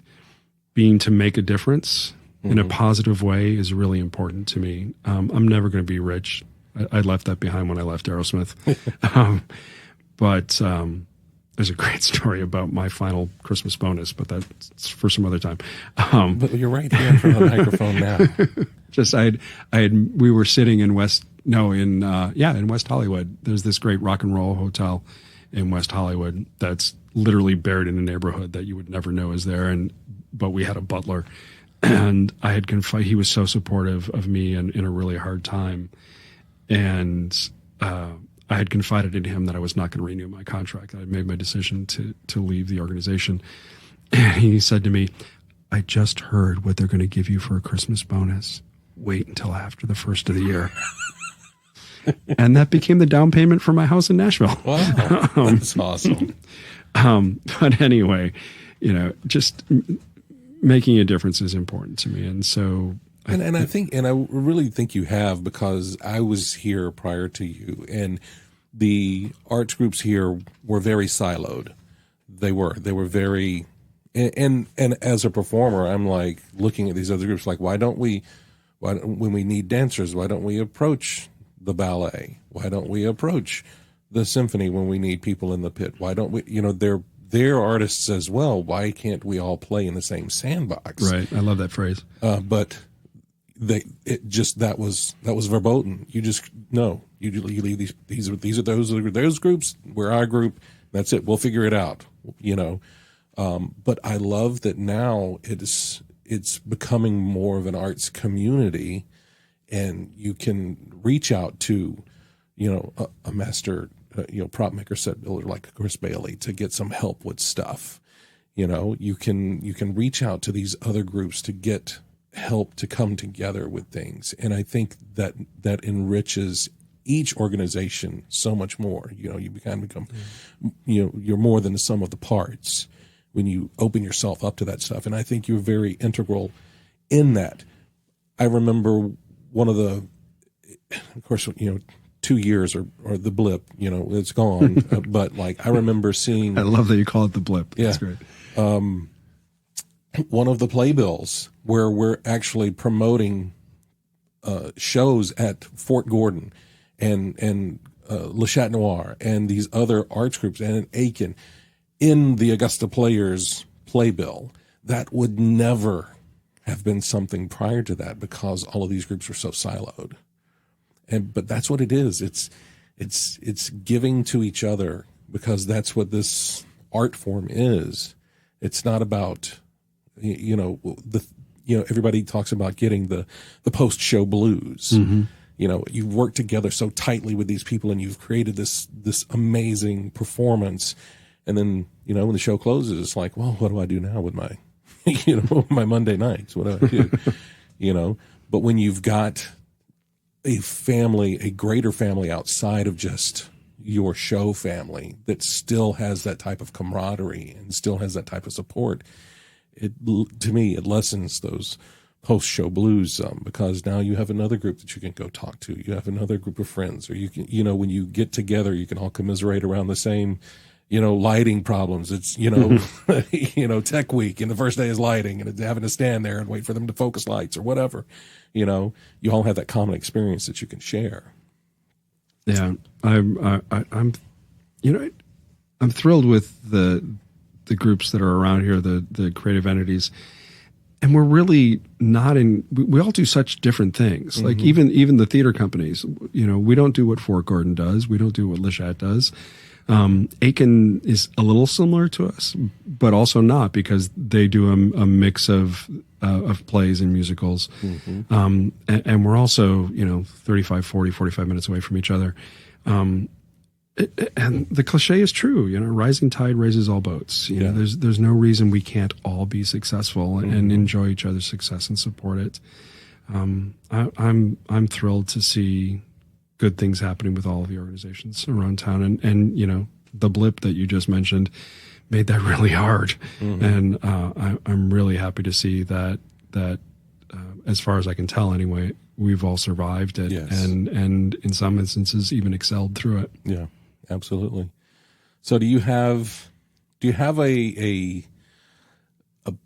being to make a difference in a positive way is really important to me. I'm never going to be rich. I left that behind when I left Aerosmith. But there's a great story about my final Christmas bonus, but that's for some other time. But you're right here in front of the microphone now. We were sitting in West Hollywood. There's this great rock and roll hotel in West Hollywood that's literally buried in a neighborhood that you would never know is there. But we had a butler, and I had he was so supportive of me in a really hard time. And I had confided in him that I was not going to renew my contract. I had made my decision to leave the organization. And he said to me, I just heard what they're going to give you for a Christmas bonus. Wait until after the first of the year. And that became the down payment for my house in Nashville. Wow, that's awesome. But anyway, just making a difference is important to me. And so... And I really think you have, because I was here prior to you, and the arts groups here were very siloed. They were very, and as a performer, I'm like looking at these other groups, like, when we need dancers, why don't we approach the ballet? Why don't we approach the symphony when we need people in the pit? Why don't we, they're artists as well. Why can't we all play in the same sandbox? Right. I love that phrase. But that was verboten. You just you leave these are those groups. We're our group. That's it. We'll figure it out. But I love that now it's becoming more of an arts community, and you can reach out to a master prop maker, set builder like Chris Bailey to get some help with stuff. You can reach out to these other groups to get help to come together with things, and I think that enriches each organization so much more. You kind of become you're more than the sum of the parts when you open yourself up to that stuff, and I think you're very integral in that. I remember one of the, of course, 2 years or the blip, it's gone, but like I remember seeing. I love that you call it the blip. That's great. One of the playbills where we're actually promoting shows at Fort Gordon and Le Chat Noir and these other arts groups, and in Aiken, in the Augusta Players playbill. That would never have been something prior to that, because all of these groups were so siloed. But that's what it is. It's giving to each other, because that's what this art form is. It's not about everybody talks about getting the post-show blues. Mm-hmm. You've worked together so tightly with these people, and you've created this amazing performance. And then, when the show closes, it's like, well, what do I do now with my, my Monday nights? What do I do? But when you've got a family, a greater family outside of just your show family that still has that type of camaraderie and still has that type of support, to me, it lessens those post-show blues because now you have another group that you can go talk to. You have another group of friends, or you can, when you get together, you can all commiserate around the same, lighting problems. It's, tech week, and the first day is lighting, and having to stand there and wait for them to focus lights or whatever. You all have that common experience that you can share. Yeah, I'm thrilled with the groups that are around here, the creative entities, and we're really not in. We all do such different things. Mm-hmm. Like even the theater companies, we don't do what Fort Gordon does. We don't do what Le Chat does. Aiken is a little similar to us, but also not, because they do a mix of plays and musicals. Mm-hmm. And we're also, 35, 40, 45 minutes away from each other. And the cliche is true, rising tide raises all boats. There's no reason we can't all be successful and enjoy each other's success and support it. I'm thrilled to see good things happening with all of the organizations around town, and the blip that you just mentioned made that really hard. Mm-hmm. And I'm really happy to see that as far as I can tell anyway, we've all survived it. Yes. and in some instances even excelled through it. Yeah, absolutely. So do you have a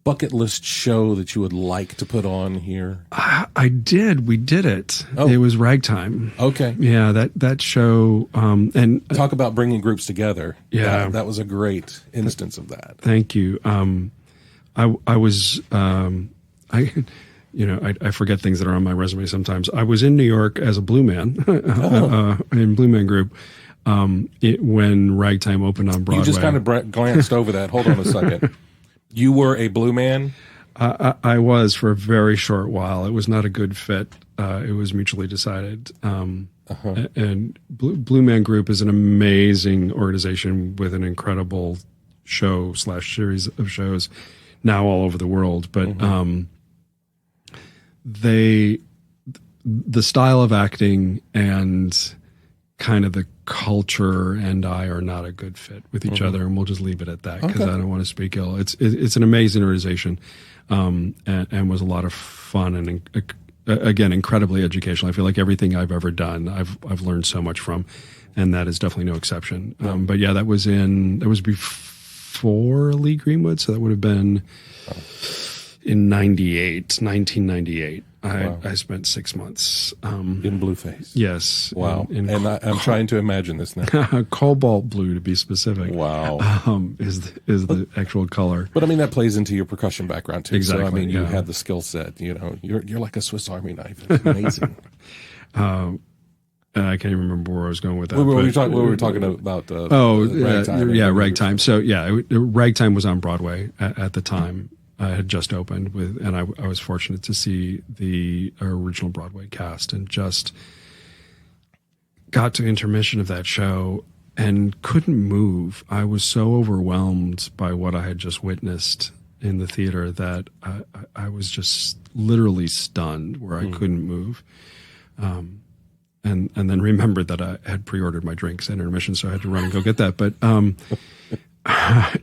bucket list show that you would like to put on here? I did. We did it. Oh. It was Ragtime. Okay. Yeah, that show. And talk about bringing groups together. Yeah, that was a great instance of that. Thank you. I was. I forget things that are on my resume sometimes. I was in New York as a Blue Man in Blue Man Group when Ragtime opened on Broadway. You just kind of glanced over that. Hold on a second. You were a Blue Man? I was for a very short while. It was not a good fit. It was mutually decided. And Blue Man Group is an amazing organization with an incredible show / series of shows now all over the world. But the style of acting and kind of the culture and I are not a good fit with each other, and we'll just leave it at that because I don't want to speak ill. It's an amazing organization, and was a lot of fun and again incredibly educational. I feel like everything I've ever done, I've learned so much from, and that is definitely no exception. But yeah, that was before Lee Greenwood, so that would have been in 1998. I spent 6 months in Blueface. Yes. Wow. And I'm trying to imagine this now. Cobalt blue, to be specific. Wow. Is the actual color. But I mean, that plays into your percussion background too. Exactly. So I mean, you have the skill set. You know, you're like a Swiss Army knife. It's amazing. I can't even remember where I was going with that. We were talking about. Ragtime. Ragtime. So yeah, Ragtime was on Broadway at the time. I had just opened and I was fortunate to see the original Broadway cast and just got to intermission of that show and couldn't move. I was so overwhelmed by what I had just witnessed in the theater that I was just literally stunned where I couldn't move. And then remembered that I had pre-ordered my drinks at intermission, so I had to run and go get that. But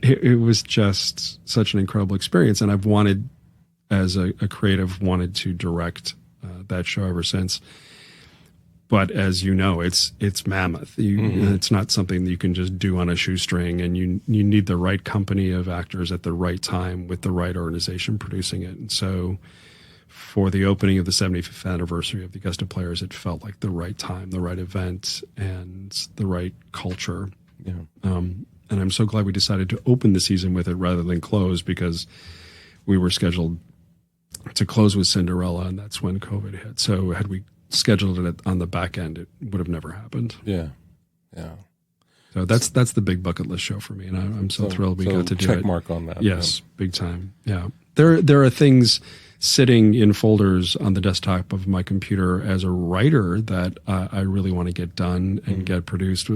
it was just such an incredible experience, and I've wanted, as a creative, wanted to direct that show ever since. But as you know, it's mammoth. It's not something that you can just do on a shoestring, and you need the right company of actors at the right time with the right organization producing it. And so, for the opening of the 75th anniversary of the Augusta Players, it felt like the right time, the right event, and the right culture. Yeah. And I'm so glad we decided to open the season with it rather than close, because we were scheduled to close with Cinderella, and that's when COVID hit. So had we scheduled it on the back end, it would have never happened. Yeah. So that's the big bucket list show for me, and I'm so thrilled we got to do it. Check mark on that. Yes, big time. Yeah. There are things sitting in folders on the desktop of my computer as a writer that I really want to get done and get produced.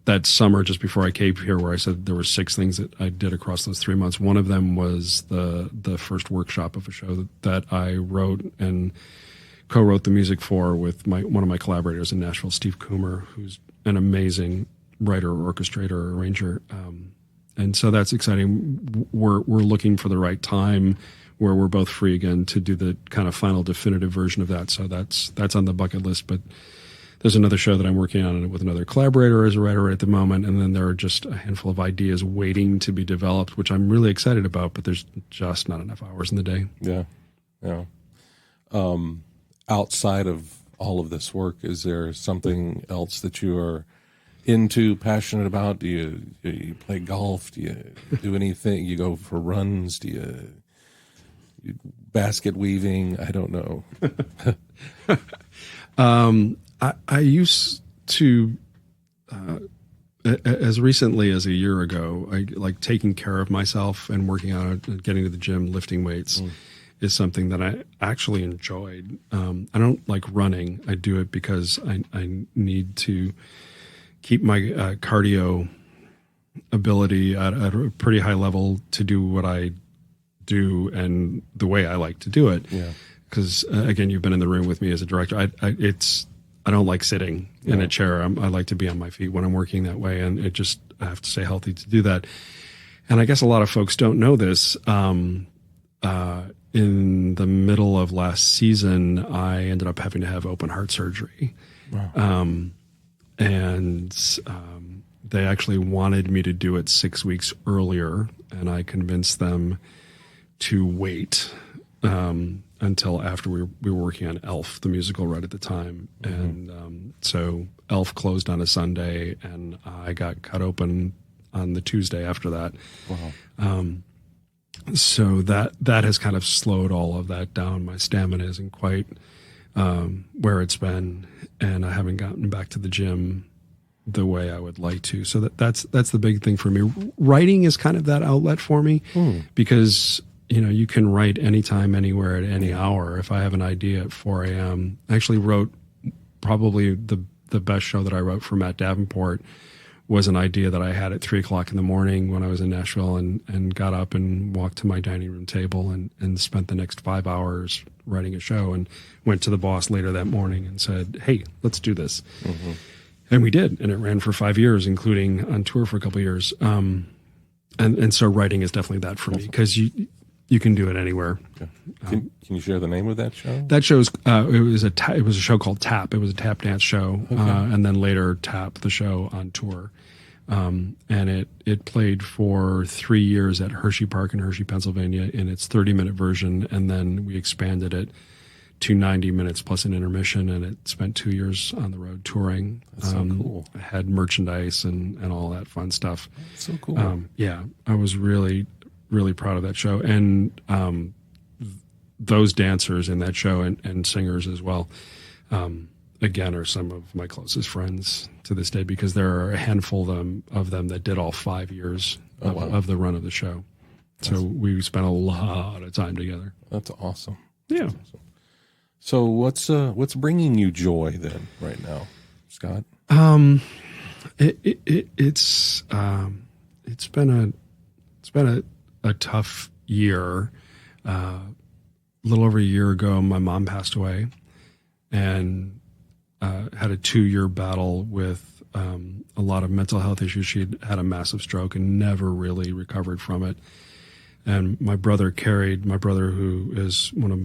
That summer, just before I came here, where I said there were 6 things that I did across those 3 months. One of them was the first workshop of a show that I wrote and co-wrote the music for with one of my collaborators in Nashville, Steve Coomer, who's an amazing writer, orchestrator, arranger. And so that's exciting. We're looking for the right time where we're both free again to do the kind of final definitive version of that. So that's on the bucket list. But there's another show that I'm working on with another collaborator as a writer at the moment. And then there are just a handful of ideas waiting to be developed, which I'm really excited about, but there's just not enough hours in the day. Yeah. Outside of all of this work, is there something else that you are into, passionate about? Do you play golf? Do you do anything? You go for runs? Do you basket weaving? I don't know. I used to, as recently as a year ago, I like taking care of myself and working out and getting to the gym, lifting weights is something that I actually enjoyed. I don't like running. I do it because I need to keep my cardio ability at a pretty high level to do what I do and the way I like to do it. Yeah. Because again, you've been in the room with me as a director. I don't like sitting in a chair. I like to be on my feet when I'm working that way, and I have to stay healthy to do that. And I guess a lot of folks don't know this. In the middle of last season, I ended up having to have open heart surgery. Wow. They actually wanted me to do it 6 weeks earlier, and I convinced them to wait until after we were working on Elf, the musical, right at the time. And so Elf closed on a Sunday, and I got cut open on the Tuesday after that. Wow. So that has kind of slowed all of that down. My stamina isn't quite where it's been, and I haven't gotten back to the gym the way I would like to. So that's the big thing for me. Writing is kind of that outlet for me because you can write anytime, anywhere, at any hour. If I have an idea at 4 a.m., I actually wrote probably the best show that I wrote for Matt Davenport was an idea that I had at 3:00 in the morning when I was in Nashville, and got up and walked to my dining room table and spent the next 5 hours writing a show, and went to the boss later that morning and said, "Hey, let's do this." Mm-hmm. And we did, and it ran for 5 years, including on tour for a couple of years. And so writing is definitely that for me, because you can do it anywhere. Okay. Can you share the name of that show? That show's it was a show called Tap. It was a tap dance show, okay. And then later Tap, the show, on tour. And it played for 3 years at Hershey Park in Hershey, Pennsylvania, in its 30-minute version, and then we expanded it to 90 minutes plus an intermission, and it spent 2 years on the road touring. That's so cool. Had merchandise and all that fun stuff. That's so cool. Yeah, I was really, really proud of that show. And those dancers in that show, and singers as well, again, are some of my closest friends to this day, because there are a handful of them that did all 5 years of the run of the show. So we spent a lot of time together. That's awesome. Yeah. That's awesome. So what's bringing you joy then right now, Scott? It's been a tough year. A little over a year ago, my mom passed away, and had a 2-year battle with a lot of mental health issues. She had a massive stroke and never really recovered from it. And my brother, who is one of,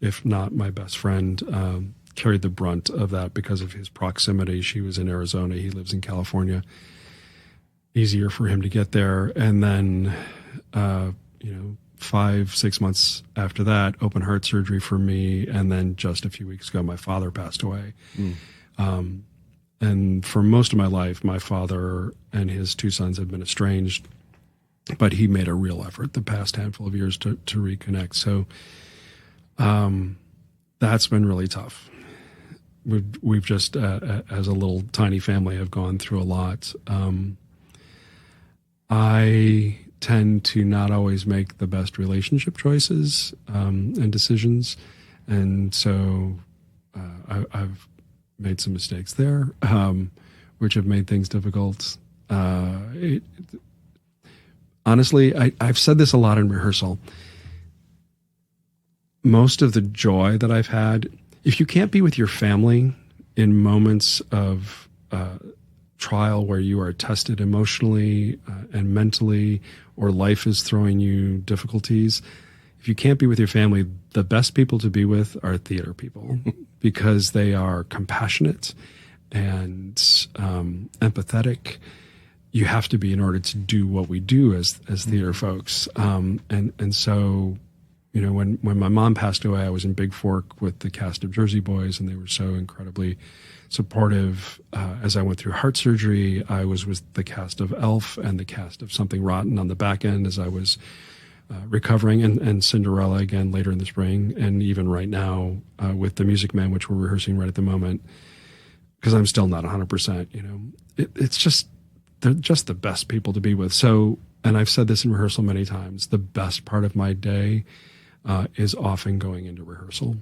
if not my best friend, carried the brunt of that because of his proximity. She was in Arizona. He lives in California. Easier for him to get there. And then, 5-6 months after that, open heart surgery for me. And then just a few weeks ago, my father passed away. And for most of my life, my father and his 2 sons have been estranged, but he made a real effort the past handful of years to reconnect. So, that's been really tough. We've just, as a little tiny family, have gone through a lot. I tend to not always make the best relationship choices and decisions, and so I've made some mistakes there, which have made things difficult. Honestly, I've said this a lot in rehearsal. Most of the joy that I've had, if you can't be with your family in moments of trial where you are tested emotionally and mentally, or life is throwing you difficulties, if you can't be with your family, the best people to be with are theater people, because they are compassionate and empathetic. You have to be in order to do what we do as theater folks. And so, when my mom passed away, I was in Big Fork with the cast of Jersey Boys, and they were so incredibly supportive. As I went through heart surgery, I was with the cast of Elf and the cast of Something Rotten on the back end as I was recovering, and Cinderella again later in the spring, and even right now with The Music Man, which we're rehearsing right at the moment, because I'm still not 100%. It's just, they're just the best people to be with. So, and I've said this in rehearsal many times, the best part of my day is often going into rehearsal.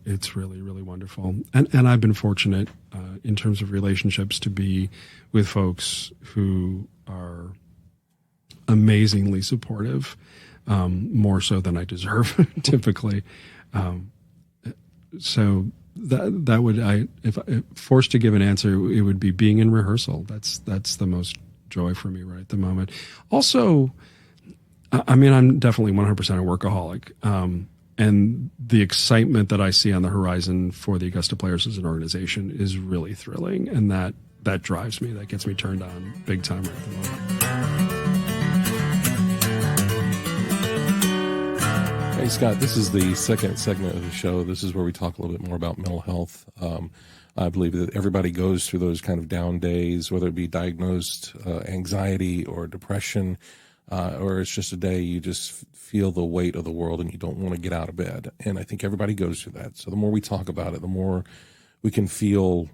It's really, really wonderful. And I've been fortunate in terms of relationships to be with folks who are amazingly supportive, more so than I deserve typically. So that would, if forced to give an answer, it would be being in rehearsal. That's the most joy for me right at the moment. Also, I'm definitely 100% a workaholic. And the excitement that I see on the horizon for the Augusta Players as an organization is really thrilling. And that drives me. That gets me turned on big time right at the moment. Hey, Scott, this is the second segment of the show. This is where we talk a little bit more about mental health. I believe that everybody goes through those kind of down days, whether it be diagnosed anxiety or depression, or it's just a day you just feel the weight of the world and you don't want to get out of bed. And I think everybody goes through that. So the more we talk about it, the more we can feel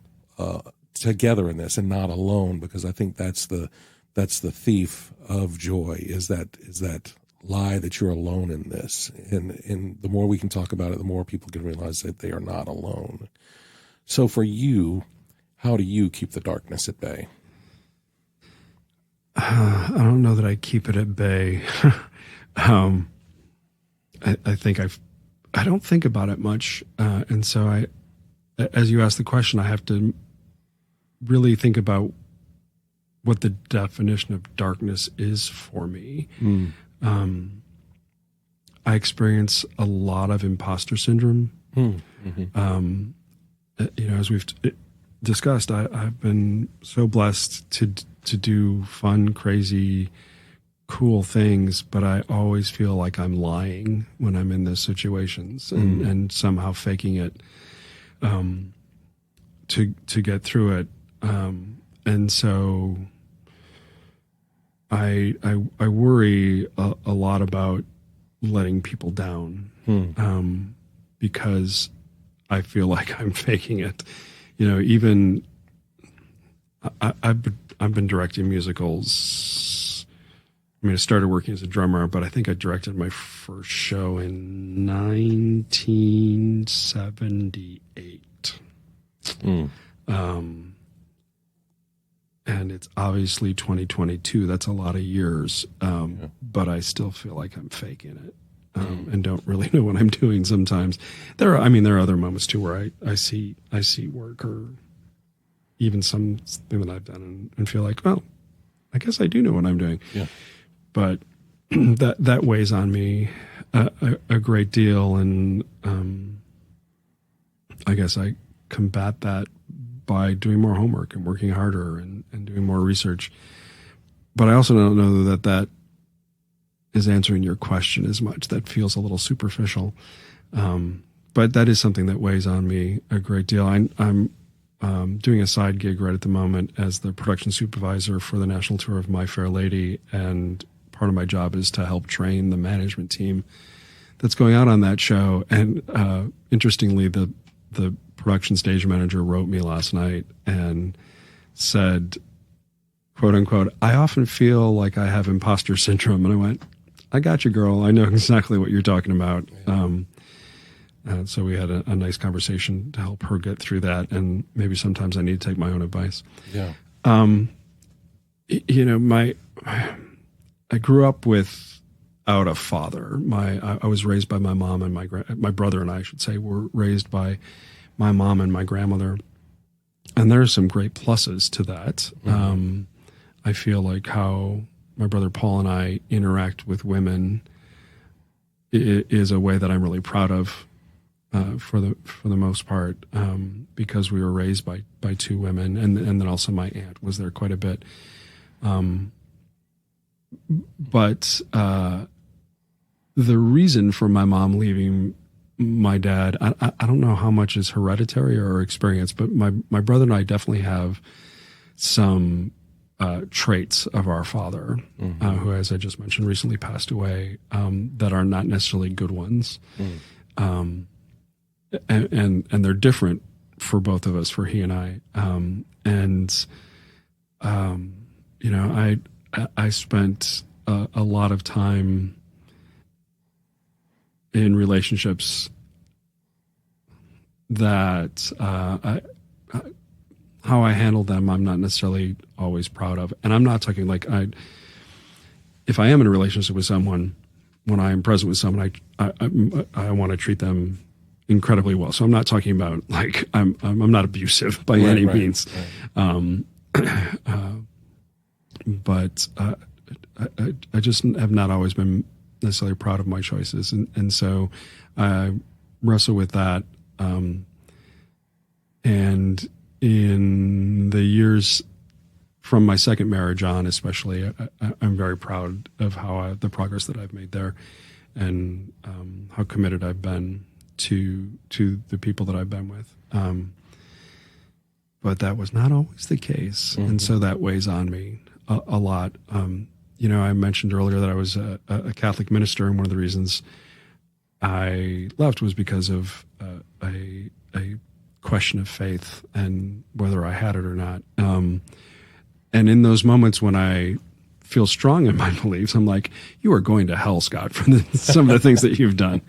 together in this and not alone, because I think that's the thief of joy, is that lie that you're alone in this. And the more we can talk about it, the more people can realize that they are not alone. So for you, How do you keep the darkness at bay? I don't know that I keep it at bay. I think I don't think about it much. And so as you ask the question, I have to really think about what the definition of darkness is for me. I experience a lot of imposter syndrome. As we've discussed, I've been so blessed to do fun, crazy, cool things, but I always feel like I'm lying when I'm in those situations and somehow faking it to get through it. And so I worry a lot about letting people down because I feel like I'm faking it. Even I've been directing musicals. I started working as a drummer, but I think I directed my first show in 1978. And it's obviously 2022. That's a lot of years. But I still feel like I'm faking it. And don't really know what I'm doing sometimes. There are other moments too where I see work or even something that I've done and feel like, well, I guess I do know what I'm doing. Yeah. But that weighs on me a great deal, and I guess I combat that by doing more homework and working harder and doing more research. But I also don't know that is answering your question as much. That feels a little superficial. But that is something that weighs on me a great deal. I'm doing a side gig right at the moment as the production supervisor for the national tour of My Fair Lady, and part of my job is to help train the management team that's going out on that show. And interestingly, the production stage manager wrote me last night and said, quote unquote, "I often feel like I have imposter syndrome." And I went, "I got you, girl. I know exactly what you're talking about." So we had a nice conversation to help her get through that. And maybe sometimes I need to take my own advice. Yeah. I grew up without a father. I was raised by my mom, and my brother and I should say were raised by my mom and my grandmother. And there are some great pluses to that. I feel like how my brother Paul and I interact with women is a way that I'm really proud of for the most part, because we were raised by two women, and then also my aunt was there quite a bit. But the reason for my mom leaving my dad, I don't know how much is hereditary or experience, but my brother and I definitely have some traits of our father, who, as I just mentioned, recently passed away, that are not necessarily good ones. And they're different for both of us, for he and I. I spent a lot of time in relationships that how I handled them, I'm not necessarily always proud of. And I'm not talking like if I am in a relationship with someone, when I am present with someone, I want to treat them incredibly well. So I'm not talking about like I'm not abusive by any means. But I just have not always been necessarily proud of my choices. And so I wrestle with that. And in the years from my second marriage on, especially, I'm very proud of the progress that I've made there, and how committed I've been to the people that I've been with. But that was not always the case. And so that weighs on me a lot. I mentioned earlier that I was a Catholic minister, and one of the reasons I left was because of a question of faith and whether I had it or not. And in those moments when I feel strong in my beliefs, I'm like, you are going to hell, Scott, for some of the things that you've done,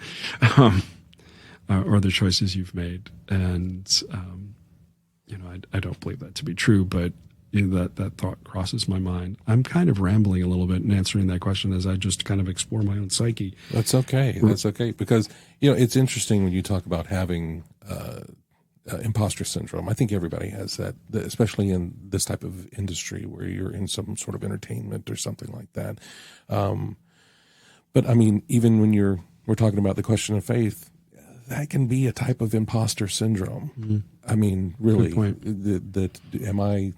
or the choices you've made. And I don't believe that to be true, but that thought crosses my mind. I'm kind of rambling a little bit in answering that question as I just kind of explore my own psyche. That's okay. That's okay. Because, it's interesting when you talk about having imposter syndrome. I think everybody has that, especially in this type of industry where you're in some sort of entertainment or something like that. But I mean, even when we're talking about the question of faith, that can be a type of imposter syndrome. Mm-hmm. I mean, really, that am I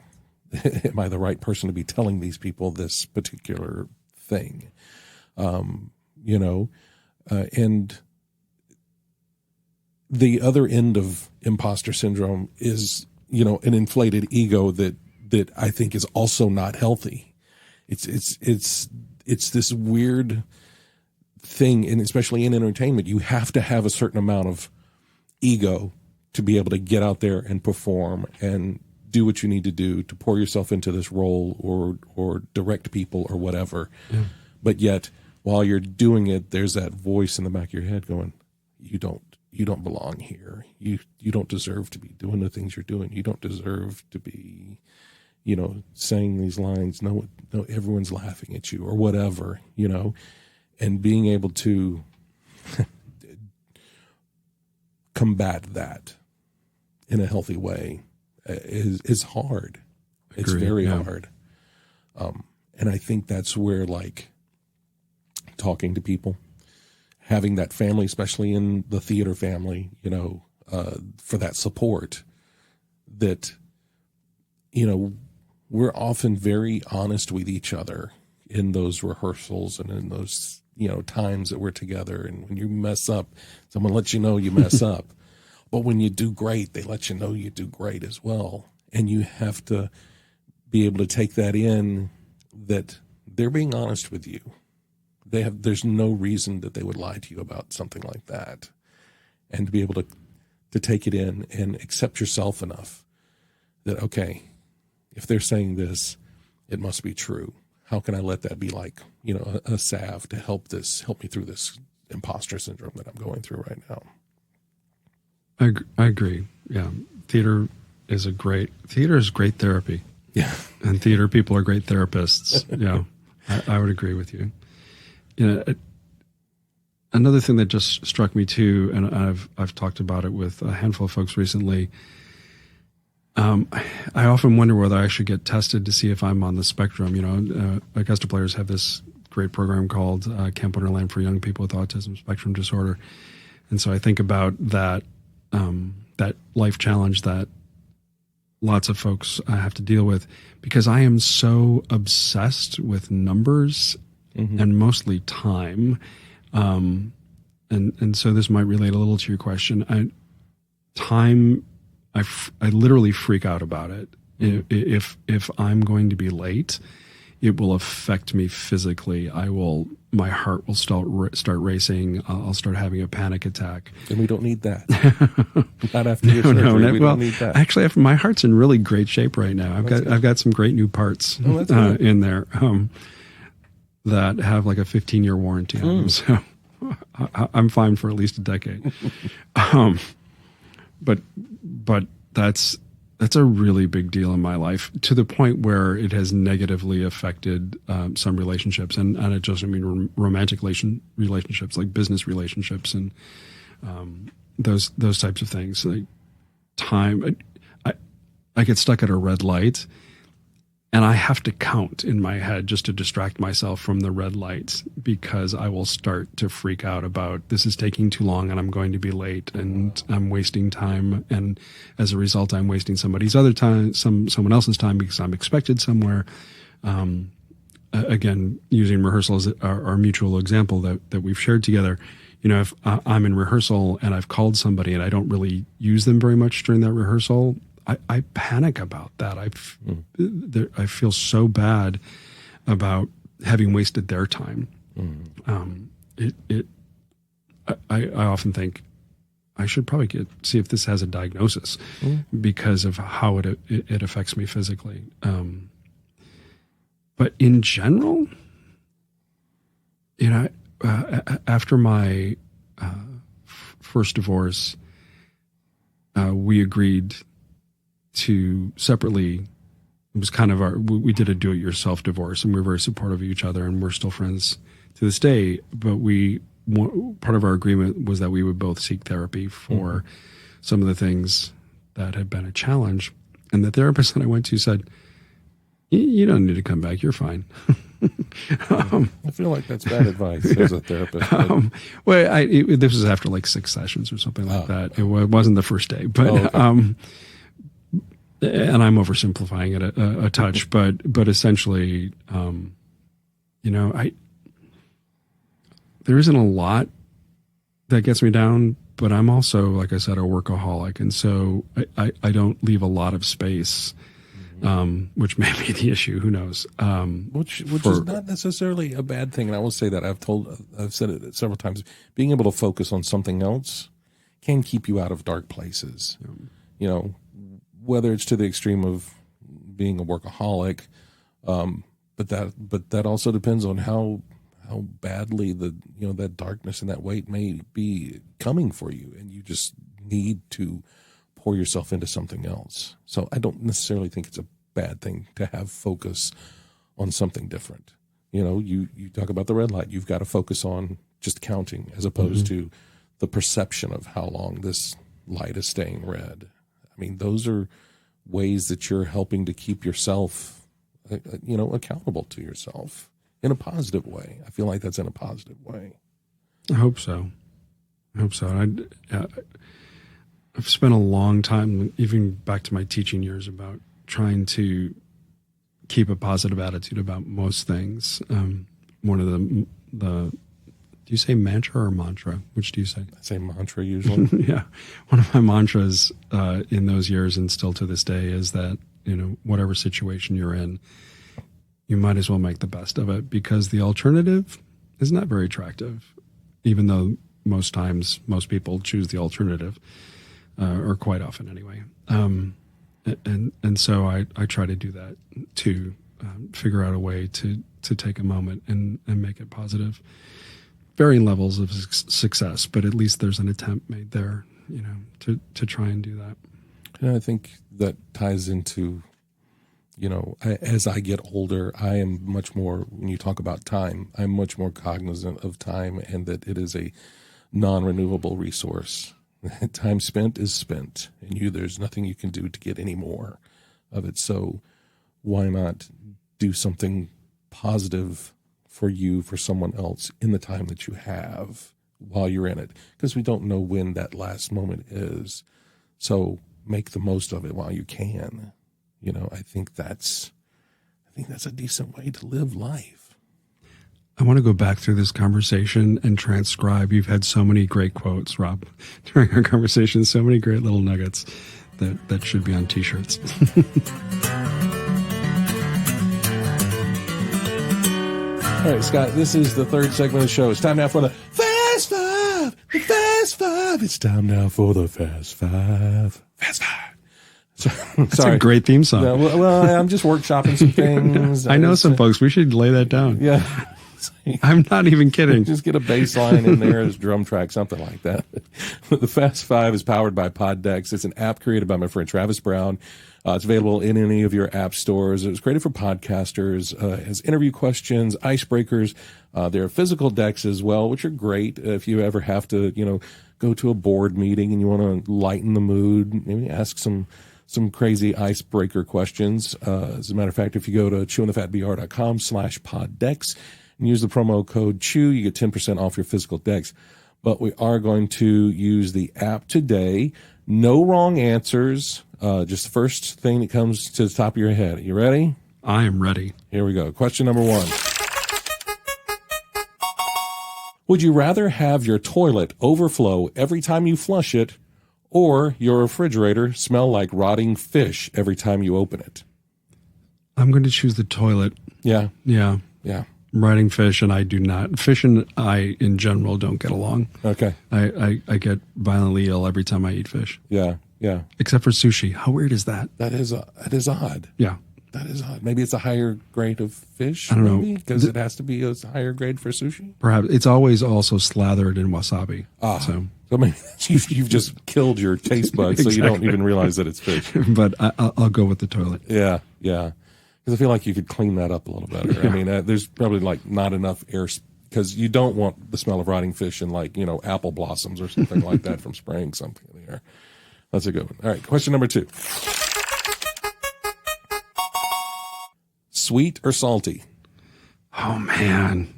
the right person to be telling these people this particular thing? And the other end of imposter syndrome is, an inflated ego that I think is also not healthy. It's this weird thing, and especially in entertainment, you have to have a certain amount of ego to be able to get out there and perform and do what you need to do to pour yourself into this role or direct people or whatever. Yeah. But yet, while you're doing it, there's that voice in the back of your head going, you don't belong here. You don't deserve to be doing the things you're doing. You don't deserve to be, saying these lines. No, everyone's laughing at you or whatever, and being able to combat that in a healthy way is hard. It's very hard. And I think that's where, like, talking to people, having that family, especially in the theater family, for that support, that, we're often very honest with each other in those rehearsals and in those, times that we're together. And when you mess up, someone lets you know you mess up. But when you do great, they let you know you do great as well. And you have to be able to take that in, that they're being honest with you. There's no reason that they would lie to you about something like that. And to be able to take it in and accept yourself enough that, okay, if they're saying this, it must be true. How can I let that be like, a salve to help me through this imposter syndrome that I'm going through right now? I agree. Yeah. Theater is great therapy. Yeah. And theater people are great therapists. Yeah. I would agree with you. Another thing that just struck me too, and I've talked about it with a handful of folks recently. I often wonder whether I should get tested to see if I'm on the spectrum. Augusta Players have this great program called Camp Wonderland for young people with autism spectrum disorder. And so I think about that life challenge that lots of folks have to deal with, because I am so obsessed with numbers and mostly time. And so this might relate a little to your question. I literally freak out about it. If I'm going to be late, it will affect me physically. My heart will start racing. I'll start having a panic attack. And we don't need that. Not after your surgery. We don't need that. Actually, my heart's in really great shape right now. I've got some great new parts in there that have like a 15-year warranty on them. So I'm fine for at least a decade. But that's a really big deal in my life, to the point where it has negatively affected some relationships, and it doesn't mean romantic relationships, like business relationships and those types of things. Like time, I get stuck at a red light, and I have to count in my head just to distract myself from the red lights, because I will start to freak out about, this is taking too long and I'm going to be late and I'm wasting time. And as a result, I'm wasting somebody's other time, someone else's time, because I'm expected somewhere. Again, using rehearsal as our mutual example that we've shared together. If I'm in rehearsal and I've called somebody and I don't really use them very much during that rehearsal, I panic about that. I feel so bad about having wasted their time. I often think I should probably see if this has a diagnosis because of how it affects me physically. But in general, after my first divorce, we agreed to separately. It was kind of we did a do-it-yourself divorce, and we were very supportive of each other, and we're still friends to this day. But part of our agreement was that we would both seek therapy for some of the things that had been a challenge. And the therapist that I went to said, you don't need to come back. You're fine. I feel like that's bad advice as a therapist. This was after like 6 sessions or something like that. It wasn't the first day, but, and I'm oversimplifying it a touch, but essentially, there isn't a lot that gets me down, but I'm also, like I said, a workaholic. And so I don't leave a lot of space, which may be the issue. Who knows? Which is not necessarily a bad thing. And I will say that I've said it several times. Being able to focus on something else can keep you out of dark places. Whether it's to the extreme of being a workaholic, but that also depends on how badly that darkness and that weight may be coming for you, and you just need to pour yourself into something else. So I don't necessarily think it's a bad thing to have focus on something different. You talk about the red light. You've got to focus on just counting as opposed to the perception of how long this light is staying red. I mean, those are ways that you're helping to keep yourself, accountable to yourself in a positive way. I feel like that's in a positive way. I hope so. I've spent a long time, even back to my teaching years, about trying to keep a positive attitude about most things. One of the do you say mantra or mantra? Which do you say? I say mantra usually. Yeah. One of my mantras in those years and still to this day is that, whatever situation you're in, you might as well make the best of it, because the alternative is not very attractive, even though most times most people choose the alternative, or quite often anyway. And so I try to do that to figure out a way to take a moment and make it positive. Varying levels of success, but at least there's an attempt made there, to try and do that. And I think that ties into, as I get older, I am much more, when you talk about time, I'm much more cognizant of time, and that it is a non-renewable resource. Time spent is spent, and there's nothing you can do to get any more of it. So why not do something positive for you, for someone else, in the time that you have while you're in it? Because we don't know when that last moment is. So make the most of it while you can. I think that's a decent way to live life. I want to go back through this conversation and transcribe. You've had so many great quotes, Rob, during our conversation, so many great little nuggets that should be on T-shirts. All right, Scott, this is the third segment of the show. It's time now for the Fast Five. The Fast Five. It's time now for the Fast Five. Fast Five. That's a great theme song. No, well, I'm just workshopping some things. I know some folks. We should lay that down. Yeah. I'm not even kidding. Just get a bass line in there as drum track, something like that. The Fast Five is powered by Poddex. It's an app created by my friend Travis Brown. It's available in any of your app stores. It was created for podcasters. It has interview questions, icebreakers. There are physical decks as well, which are great if you ever have to, go to a board meeting and you want to lighten the mood. Maybe ask some crazy icebreaker questions. As a matter of fact, if you go to chewinthefatbr.com/poddex and use the promo code CHEW, you get 10% off your physical decks. But we are going to use the app today. No wrong answers. Just the first thing that comes to the top of your head. You ready? I am ready. Here we go. Question number 1. Would you rather have your toilet overflow every time you flush it, or your refrigerator smell like rotting fish every time you open it? I'm going to choose the toilet. Yeah. Yeah. Yeah. Rotting fish, and I do not. Fish and I, in general, don't get along. Okay. I get violently ill every time I eat fish. Yeah. Yeah. Except for sushi. How weird is that? That is odd. Yeah. That is odd. Maybe it's a higher grade of fish. I don't know. Because it has to be a higher grade for sushi. Perhaps it's always also slathered in wasabi. So maybe you've just killed your taste buds, so you don't even realize that it's fish. But I'll go with the toilet. Yeah. Because I feel like you could clean that up a little better. Yeah. I mean, there's probably like not enough air, because you don't want the smell of rotting fish and like, apple blossoms or something like that from spraying something in the air. That's a good one. All right, question number 2. Sweet or salty? Oh, man.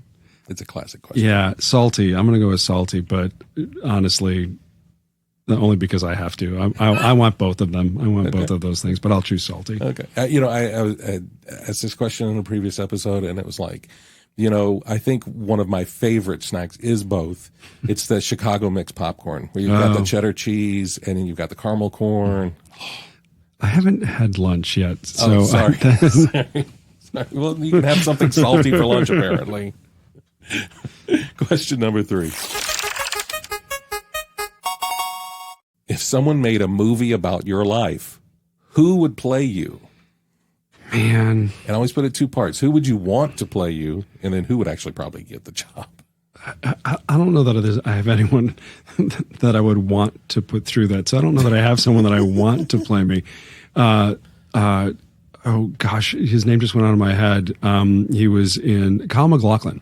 It's a classic question. Yeah, salty. I'm going to go with salty, but honestly, only because I have to. I want both of them. I want both of those things, but I'll choose salty. Okay. I asked this question in a previous episode, and it was like, I think one of my favorite snacks is both. It's the Chicago mixed popcorn, where you've got the cheddar cheese and then you've got the caramel corn. I haven't had lunch yet. So sorry. Sorry. Well, you can have something salty for lunch, apparently. Question number 3. If someone made a movie about your life, who would play you? Man. And I always put it 2 parts. Who would you want to play you? And then who would actually probably get the job? I don't know that I have anyone that I would want to put through that. So I don't know that I have someone that I want to play me. Oh gosh, his name just went out of my head. He was in Kyle MacLachlan.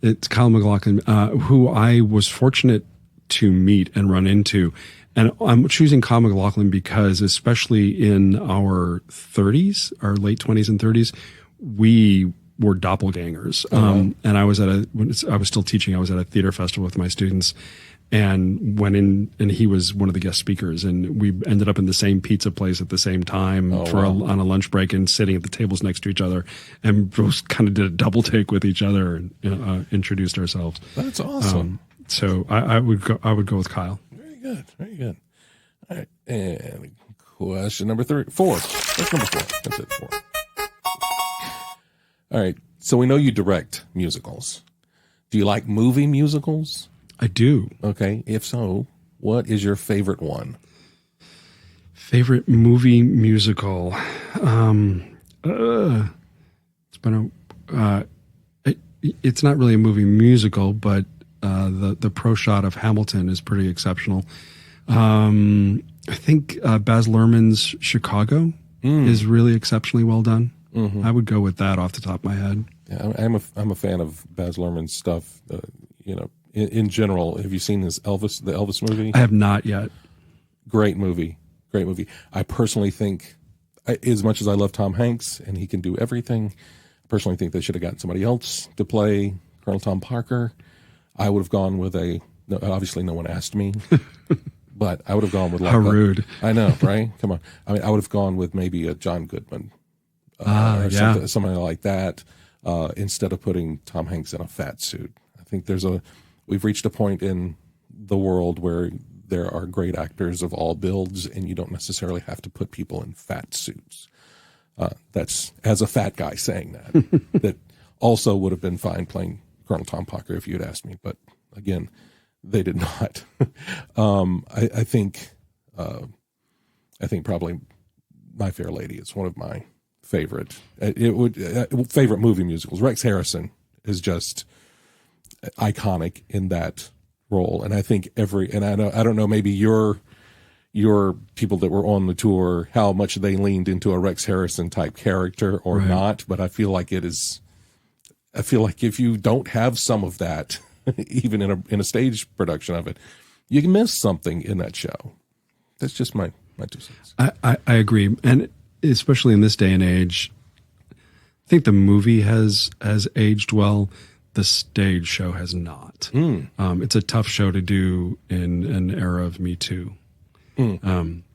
It's Kyle MacLachlan, who I was fortunate to meet and run into. And I'm choosing Kyle MacLachlan because, especially in our 30s, our late 20s and 30s, we were doppelgangers. And I was still teaching. I was at a theater festival with my students, and went in, and he was one of the guest speakers, and we ended up in the same pizza place at the same time on a lunch break, and sitting at the tables next to each other, and both kind of did a double take with each other and introduced ourselves. That's awesome. So I would go with Kyle. Very good. All right, and question number 4. That's number 4. That's it. 4. All right. So we know you direct musicals. Do you like movie musicals? I do. Okay. If so, what is your favorite one? Favorite movie musical? It's not really a movie musical, but the pro shot of Hamilton is pretty exceptional. I think Baz Luhrmann's Chicago is really exceptionally well done. I would go with that off the top of my head. Yeah, I'm a fan of Baz Luhrmann's stuff. In general, have you seen the Elvis movie? I have not yet. Great movie. I personally think, as much as I love Tom Hanks and he can do everything, I personally think they should have gotten somebody else to play Colonel Tom Parker. I would have gone with obviously no one asked me, but I would have gone with how rude. I know, right? Come on. I mean, I would have gone with maybe a John Goodman or something like that, instead of putting Tom Hanks in a fat suit. I think we've reached a point in the world where there are great actors of all builds, and you don't necessarily have to put people in fat suits. That's as a fat guy saying that. That also would have been fine playing Colonel Tom Parker if you had asked me, but again, they did not. I think probably My Fair Lady is one of my favorite. Favorite movie musicals. Rex Harrison is just iconic in that role, and I think I don't know, maybe your people that were on the tour, how much they leaned into a Rex Harrison type character or not, but I feel like if you don't have some of that, even in a stage production of it, you can miss something in that show. That's just my 2 cents. I agree, and especially in this day and age, I think the movie has aged well. The stage show has not. It's a tough show to do in an era of Me Too,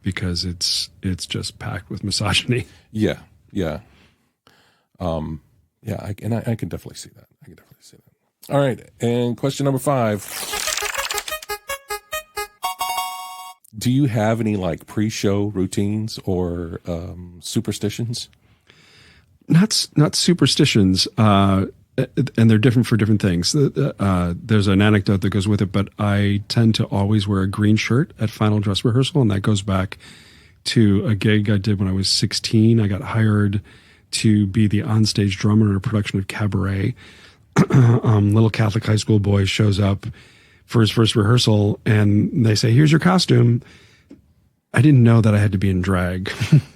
because it's just packed with misogyny. Yeah. I can definitely see that. All right, and question number 5. Do you have any like pre-show routines or superstitions? Not superstitions, and they're different for different things. There's an anecdote that goes with it, but I tend to always wear a green shirt at final dress rehearsal, and that goes back to a gig I did when I was 16. I got hired to be the onstage drummer in a production of Cabaret. Little Catholic high school boy shows up for his first rehearsal, and they say, "Here's your costume." I didn't know that I had to be in drag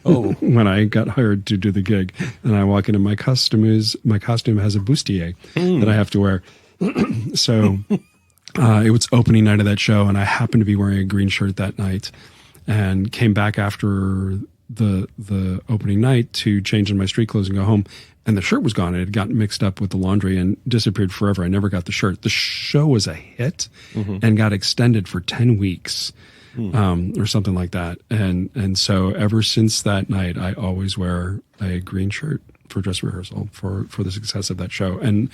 when I got hired to do the gig. And I walk in and my costume has a bustier that I have to wear. So it was opening night of that show, and I happened to be wearing a green shirt that night, and came back after the opening night to change in my street clothes and go home. And the shirt was gone. It had gotten mixed up with the laundry and disappeared forever. I never got the shirt. The show was a hit and got extended for 10 weeks. Or something like that. And so ever since that night, I always wear a green shirt for dress rehearsal for the success of that show. And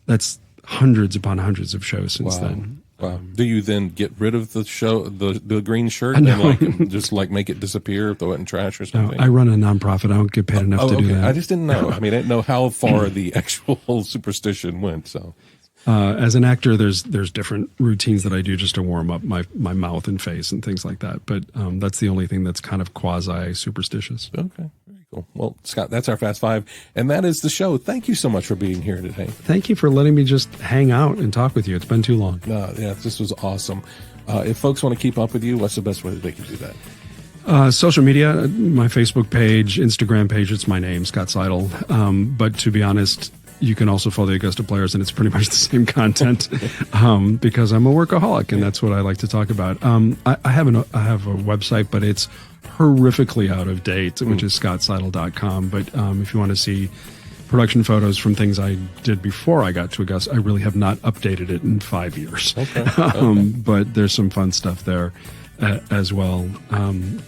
that's hundreds upon hundreds of shows since then. Wow. Do you then get rid of the green shirt and just make it disappear, throw it in trash or something? No, I run a nonprofit. I don't get paid enough to do that. I just didn't know. I mean, I didn't know how far the actual superstition went. So. As an actor, there's different routines that I do just to warm up my mouth and face and things like that. But that's the only thing that's kind of quasi superstitious. Okay, very cool. Well, Scott, that's our Fast Five, and that is the show. Thank you so much for being here today. Thank you for letting me just hang out and talk with you. It's been too long. Yeah, this was awesome. If folks want to keep up with you, what's the best way that they can do that? Social media, my Facebook page, Instagram page, it's my name, Scott Seidl. But to be honest, you can also follow the Augusta Players, and it's pretty much the same content because I'm a workaholic, and that's what I like to talk about. I have a website, but it's horrifically out of date, which is scottseidl.com. But if you want to see production photos from things I did before I got to Augusta, I really have not updated it in 5 years. But there's some fun stuff there as well.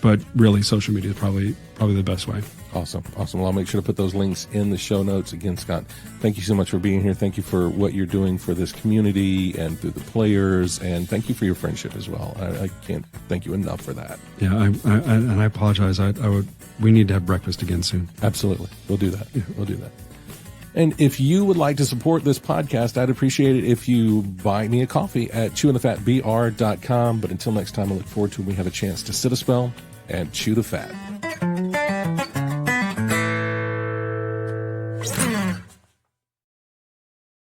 But really, social media is probably the best way. Awesome. Well, I'll make sure to put those links in the show notes. Again, Scott, thank you so much for being here. Thank you for what you're doing for this community and through the players, and thank you for your friendship as well. I can't thank you enough for that. Yeah, and I apologize. We need to have breakfast again soon. Absolutely. We'll do that. Yeah. We'll do that. And if you would like to support this podcast, I'd appreciate it if you buy me a coffee at chewingthefatbr.com. But until next time, I look forward to when we have a chance to sit a spell and chew the fat.